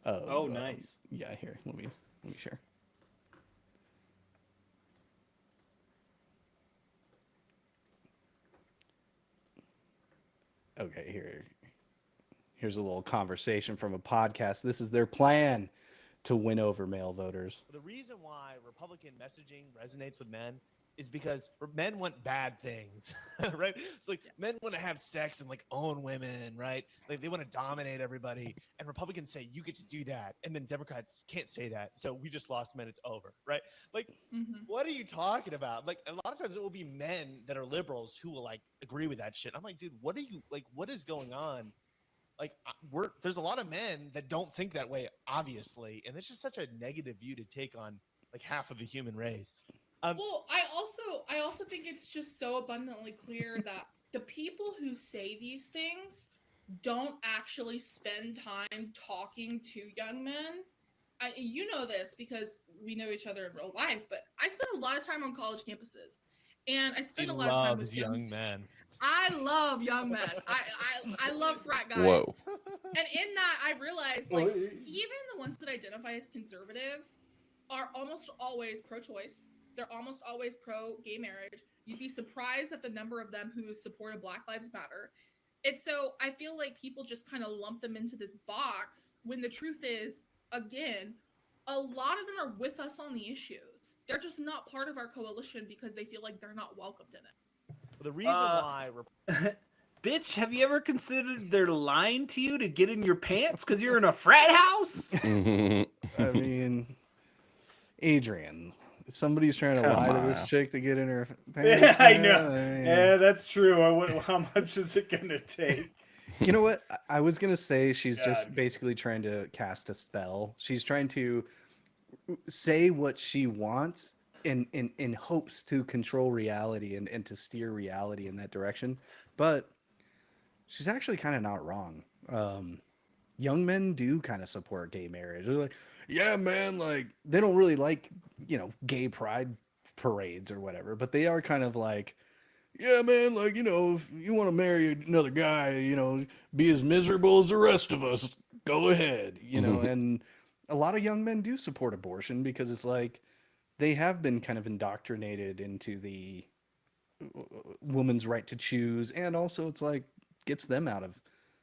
Of, nice. Yeah, here. Let me share. Okay, here's a little conversation from a podcast. This is their plan to win over male voters. The reason why Republican messaging resonates with men is because men want bad things, right? It's like men want to have sex and like own women, right? Like they want to dominate everybody. And Republicans say, you get to do that. And then Democrats can't say that. So we just lost men. It's over, right? Like, what are you talking about? Like a lot of times it will be men that are liberals who will like agree with that shit. I'm like, dude, what is going on? Like there's a lot of men that don't think that way, obviously. And it's just such a negative view to take on like half of the human race. Well, I also think it's just so abundantly clear that the people who say these things don't actually spend time talking to young men. You know this because we know each other in real life, but I spend a lot of time on college campuses, and I spend a lot of time with young men. I love young men. I love frat guys. Whoa. And in that, I realized like even the ones that identify as conservative are almost always pro-choice. They're almost always pro-gay marriage. You'd be surprised at the number of them who supported Black Lives Matter. And so I feel like people just kind of lump them into this box when the truth is, again, a lot of them are with us on the issues. They're just not part of our coalition because they feel like they're not welcomed in it. The reason why... bitch, have you ever considered they're lying to you to get in your pants because you're in a frat house? I mean, Adrian, if somebody's trying to Come lie to this on. chick to get in her pants. Yeah, I man, know. mean, Yeah, that's true. How much is it gonna take? you know what? I was gonna say she's just God. basically trying to cast a spell. She's trying to say what she wants in hopes to control reality and to steer reality in that direction. But she's actually kind of not wrong. Young men do kind of support gay marriage. They're like, yeah, man, like they don't really like, gay pride parades or whatever, but they are kind of like, yeah, man, like, if you want to marry another guy, be as miserable as the rest of us, go ahead, and a lot of young men do support abortion because it's like they have been kind of indoctrinated into the woman's right to choose, and also it's like gets them out of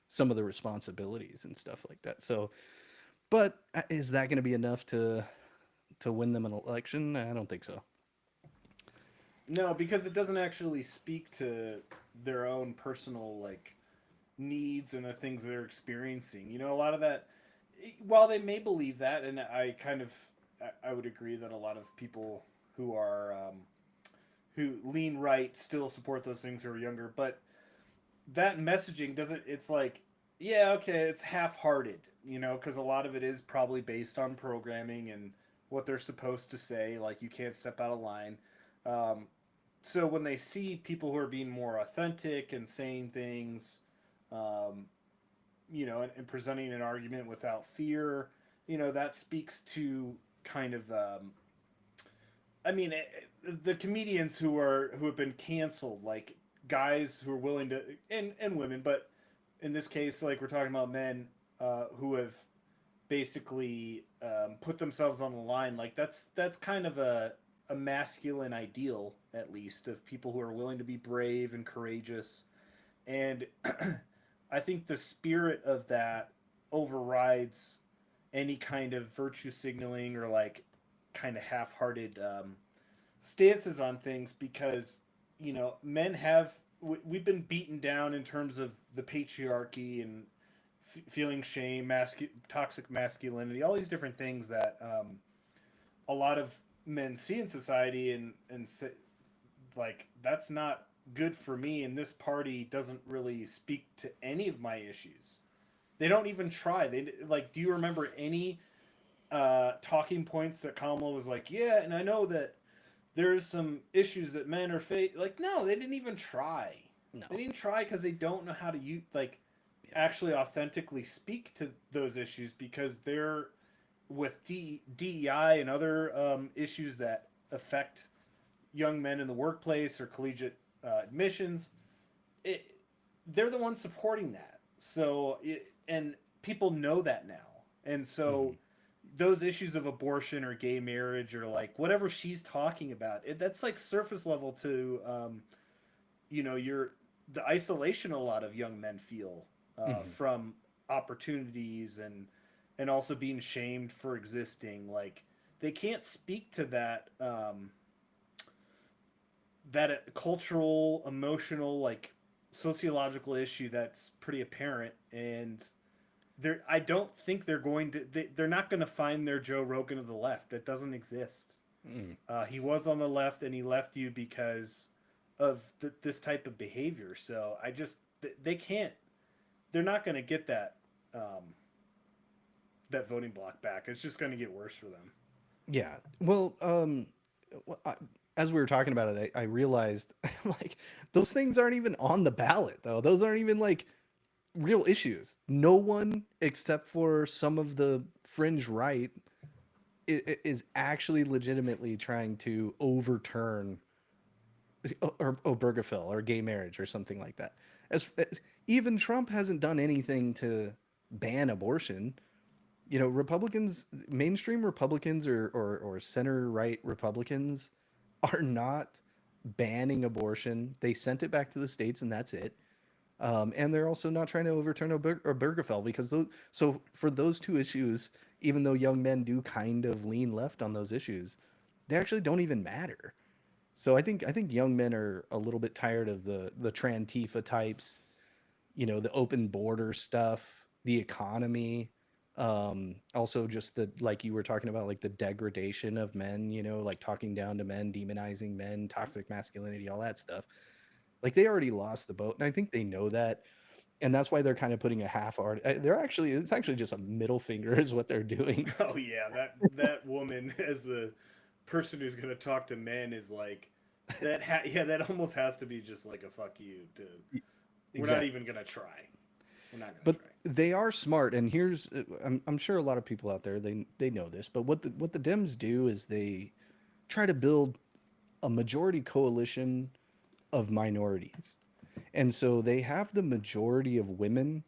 some of the responsibilities and stuff like that. So, but is that going to be enough to win them an election? I don't think so. No, because it doesn't actually speak to their own personal needs and the things they're experiencing. A lot of that, while they may believe that, and I would agree that a lot of people who are who lean right still support those things who are younger, but that messaging doesn't. It's like, yeah, okay, it's half-hearted, because a lot of it is probably based on programming and what they're supposed to say. Like, you can't step out of line. So when they see people who are being more authentic and saying things, and presenting an argument without fear, that speaks to kind of, the comedians who have been canceled, like guys who are willing to, and women, but in this case, like we're talking about men who have basically put themselves on the line. Like that's kind of a masculine ideal, at least, of people who are willing to be brave and courageous. And I think the spirit of that overrides any kind of virtue signaling or kind of half-hearted stances on things, because men have we've been beaten down in terms of the patriarchy and feeling shame, toxic masculinity, all these different things that a lot of men see in society and say, like, that's not good for me, and this party doesn't really speak to any of my issues. They don't even try. They do you remember any talking points that Kamala was like, yeah, and I know that there's some issues that men are no, they didn't even try. No. They didn't try because they don't know how to actually authentically speak to those issues, because they're with DEI and other issues that affect young men in the workplace or collegiate admissions. They're the ones supporting that. So, and people know that now. And so those issues of abortion or gay marriage or whatever she's talking about, that's surface level to, the isolation a lot of young men feel from opportunities and also being shamed for existing. They can't speak to that that cultural, emotional, sociological issue that's pretty apparent. And I don't think they're going to. They're not going to find their Joe Rogan of the left. That doesn't exist. He was on the left, and he left you because of this type of behavior. So they can't. They're not going to get that that voting block back. It's just going to get worse for them. Yeah. Well, as we were talking about it, I realized those things aren't even on the ballot, though. Those aren't even real issues. No one except for some of the fringe right is actually legitimately trying to overturn Obergefell or gay marriage or something like that. Even Trump hasn't done anything to ban abortion. Republicans, mainstream Republicans or center right Republicans are not banning abortion. They sent it back to the states, and that's it. And they're also not trying to overturn Obergefell, because so for those two issues, even though young men do kind of lean left on those issues, they actually don't even matter. So I think young men are a little bit tired of the Trantifa types the open border stuff, the economy, also just the, like you were talking about, like the degradation of men, like talking down to men, demonizing men, toxic masculinity, all that stuff. Like they already lost the boat, and I think they know that, and that's why they're kind of putting a it's actually just a middle finger is what they're doing. Oh yeah, that woman as the person who's going to talk to men is like that. That almost has to be just like a fuck you to. We're not even going to try. We're not going to try. They are smart, and here's I'm sure a lot of people out there they know this, but what the Dems do is they try to build a majority coalition of minorities. And so they have the majority of women,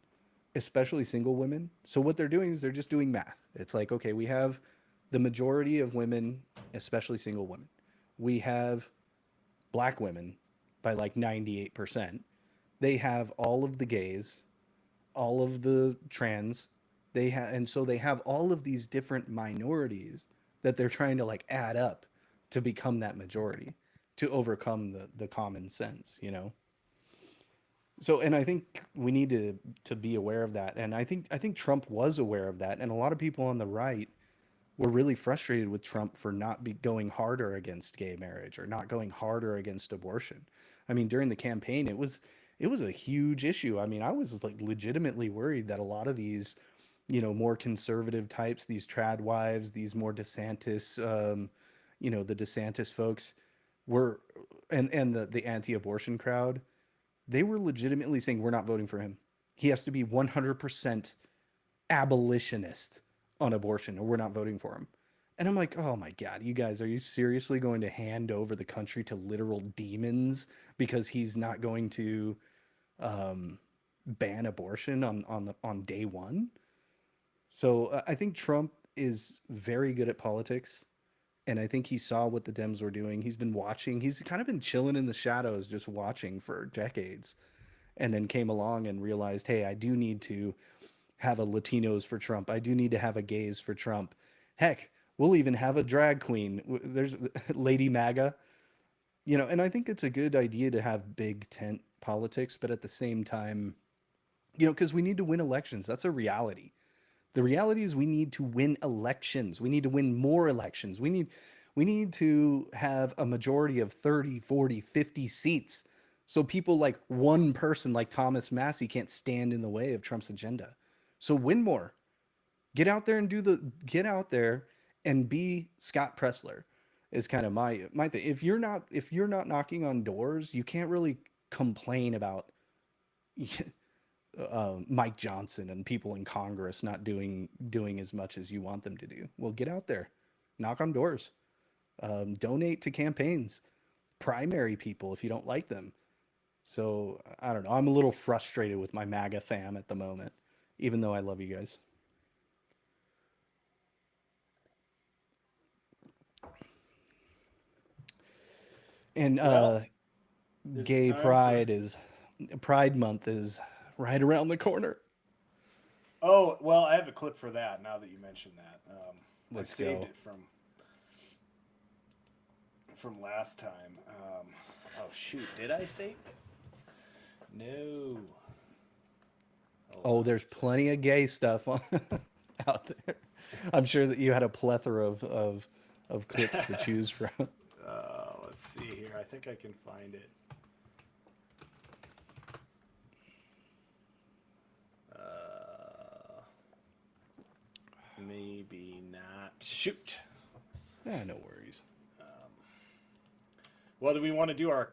especially single women. So what they're doing is they're just doing math. It's like, okay, we have the majority of women, especially single women. We have black women by like 98%. They have all of the gays, all of the trans. And so they have all of these different minorities that they're trying to like add up to become that majority, to overcome the common sense, So, and I think we need to be aware of that. And I think Trump was aware of that. And a lot of people on the right were really frustrated with Trump for not going harder against gay marriage or not going harder against abortion. I mean, during the campaign, it was a huge issue. I mean, I was like legitimately worried that a lot of these, more conservative types, these trad wives, these more DeSantis, the DeSantis folks were, and the anti-abortion crowd, they were legitimately saying, we're not voting for him. He has to be 100% abolitionist on abortion, or we're not voting for him. And I'm like, oh my God, you guys, are you seriously going to hand over the country to literal demons because he's not going to ban abortion on day one? So I think Trump is very good at politics. And I think he saw what the Dems were doing. He's been watching. He's kind of been chilling in the shadows, just watching for decades. And then came along and realized, hey, I do need to have a Latinos for Trump. I do need to have a gays for Trump. Heck, we'll even have a drag queen. There's Lady MAGA. And I think it's a good idea to have big tent politics. But at the same time, because we need to win elections. That's a reality. The reality is we need to win elections. We need to win more elections. We need to have a majority of 30, 40, 50 seats. So people like one person like Thomas Massey can't stand in the way of Trump's agenda. So win more. Get out there and be Scott Pressler is kind of my thing. If you're not knocking on doors, you can't really complain about Mike Johnson and people in Congress not doing as much as you want them to do. Well, get out there, knock on doors, donate to campaigns, primary people if you don't like them. So I don't know. I'm a little frustrated with my MAGA fam at the moment, even though I love you guys. And gay pride Pride Month is right around the corner. Oh, well, I have a clip for that now that you mentioned that. Let's I saved go. it from last time. Oh, shoot. Did I save it? No. Oh, there's plenty of gay stuff out there. I'm sure that you had a plethora of clips to choose from. Let's see here. I think I can find it. Maybe not. Shoot. Yeah, no worries. Well, do we want to do our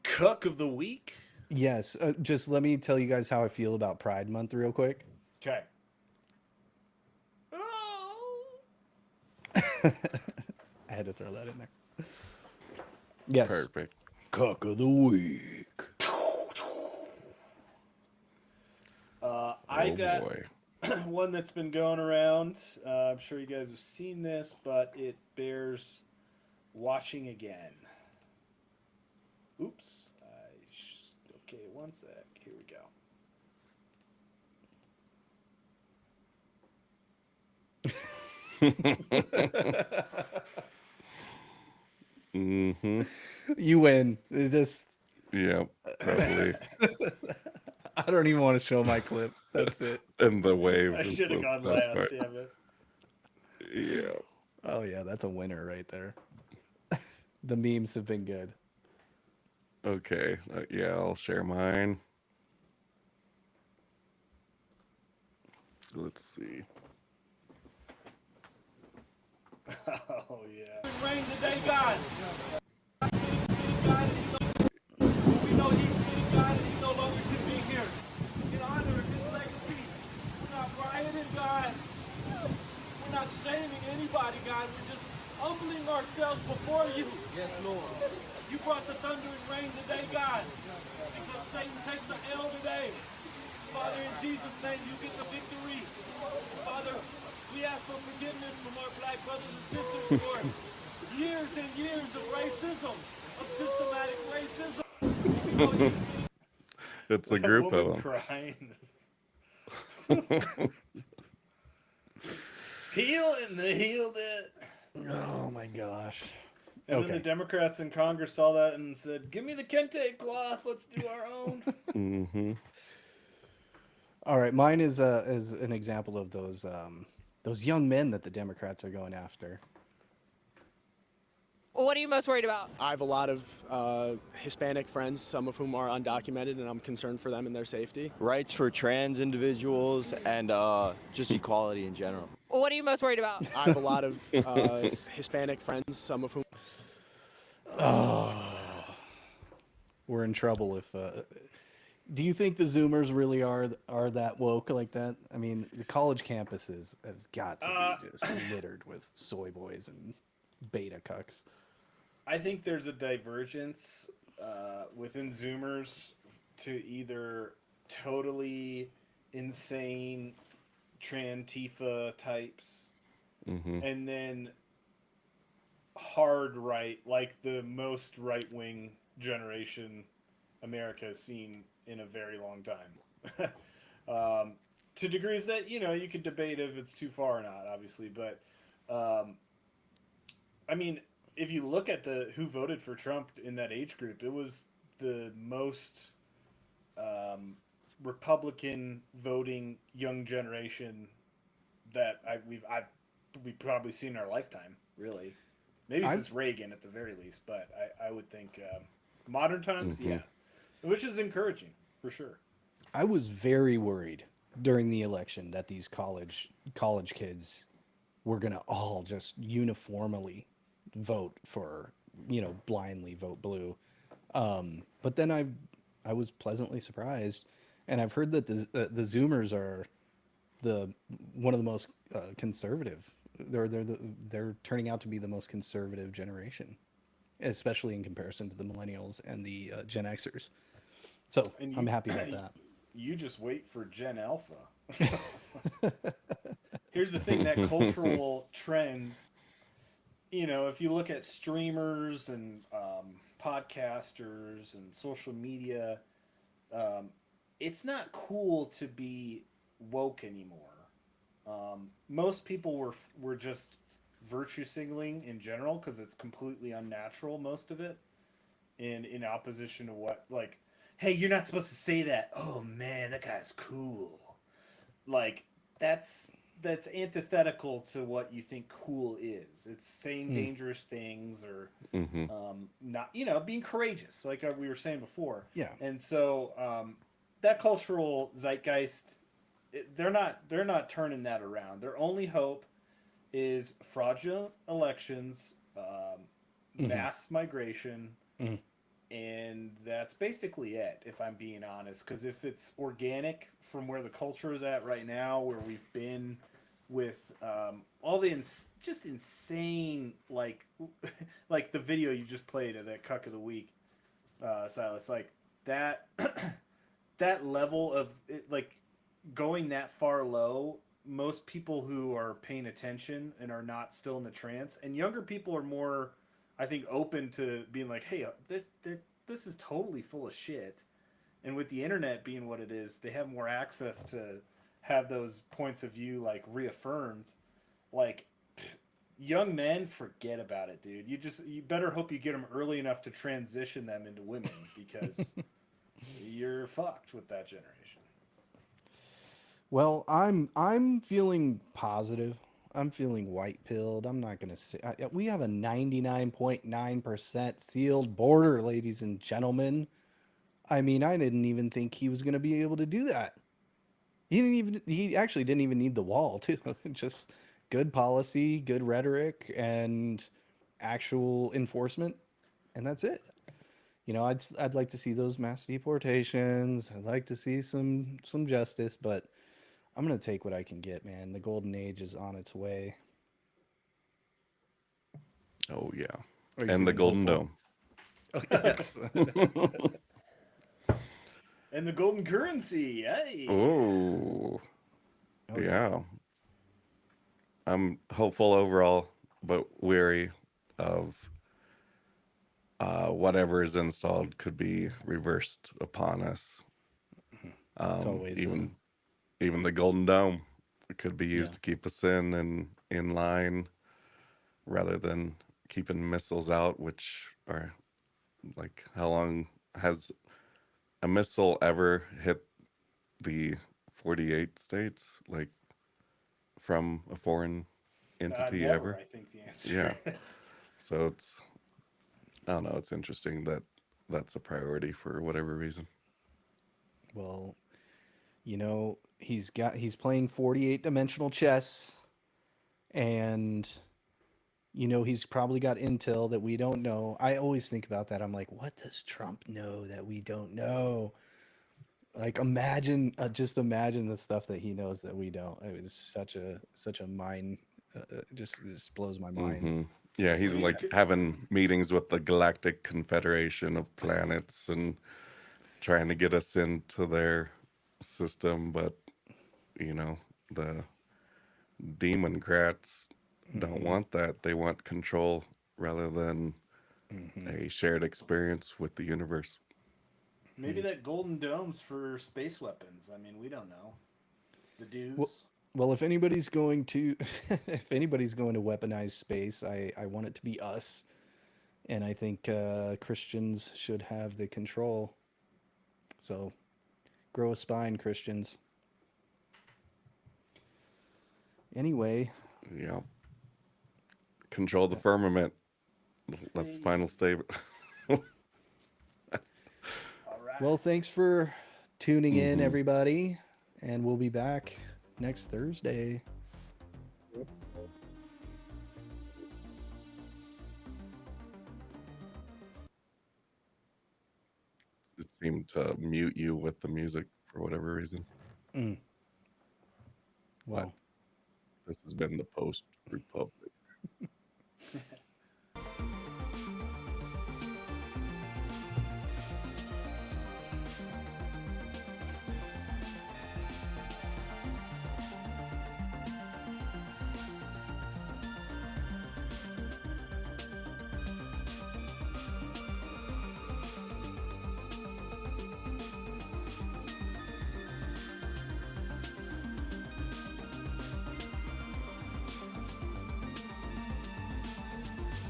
cook of the week? Yes. Just let me tell you guys how I feel about Pride Month real quick. Okay. I had to throw that in there. Yes. Perfect. Cook of the week. I got one that's been going around. I'm sure you guys have seen this, but it bears watching again. Oops. Okay, one sec. Here we go. Mm-hmm. You win. This. Yeah, probably. I don't even want to show my clip. That's it. And the wave I is should have the gone best last, part. damn it. Yeah. Oh yeah, that's a winner right there. The memes have been good. Okay. Yeah, I'll share mine. Let's see. Oh yeah. Rain today, God. We know he's getting God and he no longer can be here. In honor of his legacy, we're not rioting, God. We're not shaming anybody, God. We're just humbling ourselves before you. Yes, Lord. You brought the thunder and rain today, God. Because Satan takes the L today. Father, in Jesus' name, you get the victory. Father, we ask for forgiveness from our black brothers and sisters for years and years of racism, of systematic racism. We know he's It's a That group of woman them. crying. They healed it. Oh my gosh. And Okay. then the Democrats in Congress saw that and said, "Give me the kente cloth. Let's do our own." Mm-hmm. All right, mine is an example of those young men that the Democrats are going after. What are you most worried about? I have a lot of Hispanic friends, some of whom are undocumented, and I'm concerned for them and their safety. Rights for trans individuals and just equality in general. What are you most worried about? I have a lot of Hispanic friends, some of whom. We're in trouble if. Do you think the Zoomers really are that woke like that? I mean, the college campuses have got to be just littered with soy boys and beta cucks. I think there's a divergence within Zoomers to either totally insane Trantifa types, and then hard right, like the most right wing generation America has seen in a very long time. To degrees that, you could debate if it's too far or not, obviously, but I mean, if you look at who voted for Trump in that age group, it was the most Republican voting young generation that we've probably seen in our lifetime, really. Maybe since Reagan at the very least, but I would think modern times, yeah, which is encouraging for sure. I was very worried during the election that these college kids were gonna all just uniformly vote for, blindly vote blue. But then I was pleasantly surprised, and I've heard that the Zoomers are one of the most conservative. They're turning out to be the most conservative generation, especially in comparison to the millennials and the Gen Xers. So I'm happy about that. You just wait for Gen Alpha. Here's the thing, that cultural trend, if you look at streamers and podcasters and social media, it's not cool to be woke anymore. Most people were just virtue signaling in general because it's completely unnatural, most of it, and in opposition to what, like, hey, you're not supposed to say that. Oh man, that guy's cool. Like, that's antithetical to what you think cool is. It's saying dangerous things or not, being courageous, like we were saying before. Yeah. And so that cultural zeitgeist, they're not turning that around. Their only hope is fraudulent elections, mass migration, and that's basically it, if I'm being honest. Because if it's organic from where the culture is at right now, where we've been with all the just insane, like the video you just played of that cuck of the week, Silas, like that that level of it, like going that far low, most people who are paying attention and are not still in the trance, and younger people are more, I think, open to being like, hey, this is totally full of shit. And with the internet being what it is, they have more access to have those points of view like reaffirmed. Like, young men, forget about it, dude. You better hope you get them early enough to transition them into women, because you're fucked with that generation. Well, I'm feeling positive. I'm feeling white pilled. I'm not gonna say we have a 99.9% sealed border, ladies and gentlemen. I mean, I didn't even think he was gonna be able to do that. He actually didn't even need the wall too. Just good policy, good rhetoric, and actual enforcement, and that's it. I'd like to see those mass deportations. I'd like to see some justice, but I'm gonna take what I can get, man. The golden age is on its way. Oh yeah, Are you and the feeling Golden hopeful? Dome. Yes. And the golden currency, yay! Oh, Oh, yeah. I'm hopeful overall, but weary of whatever is installed could be reversed upon us. It's always Even the Golden Dome could be used Yeah. to keep us in line rather than keeping missiles out, which are like, how long has a missile ever hit the 48 states, like from a foreign entity Never, ever? I think the answer Yeah. is. So I don't know, it's interesting that that's a priority for whatever reason. Well, he's playing 48 dimensional chess, and he's probably got intel that we don't know. I always think about that. I'm like, what does Trump know that we don't know? Like, just imagine the stuff that he knows that we don't. It's such a mind. Just blows my mind. Hmm. Yeah, he's like having meetings with the Galactic Confederation of Planets and trying to get us into their system, but the Democrats don't want that. They want control rather than a shared experience with the universe. Maybe that golden dome's for space weapons. I mean, we don't know. The dudes. Well, if anybody's going to weaponize space, I want it to be us, and I think Christians should have the control. So, grow a spine, Christians. Anyway. Yeah. Control the firmament. That's the final statement. Well, thanks for tuning in, everybody, and we'll be back next Thursday. It seemed to mute you with the music for whatever reason. Well, this has been the Post Republic.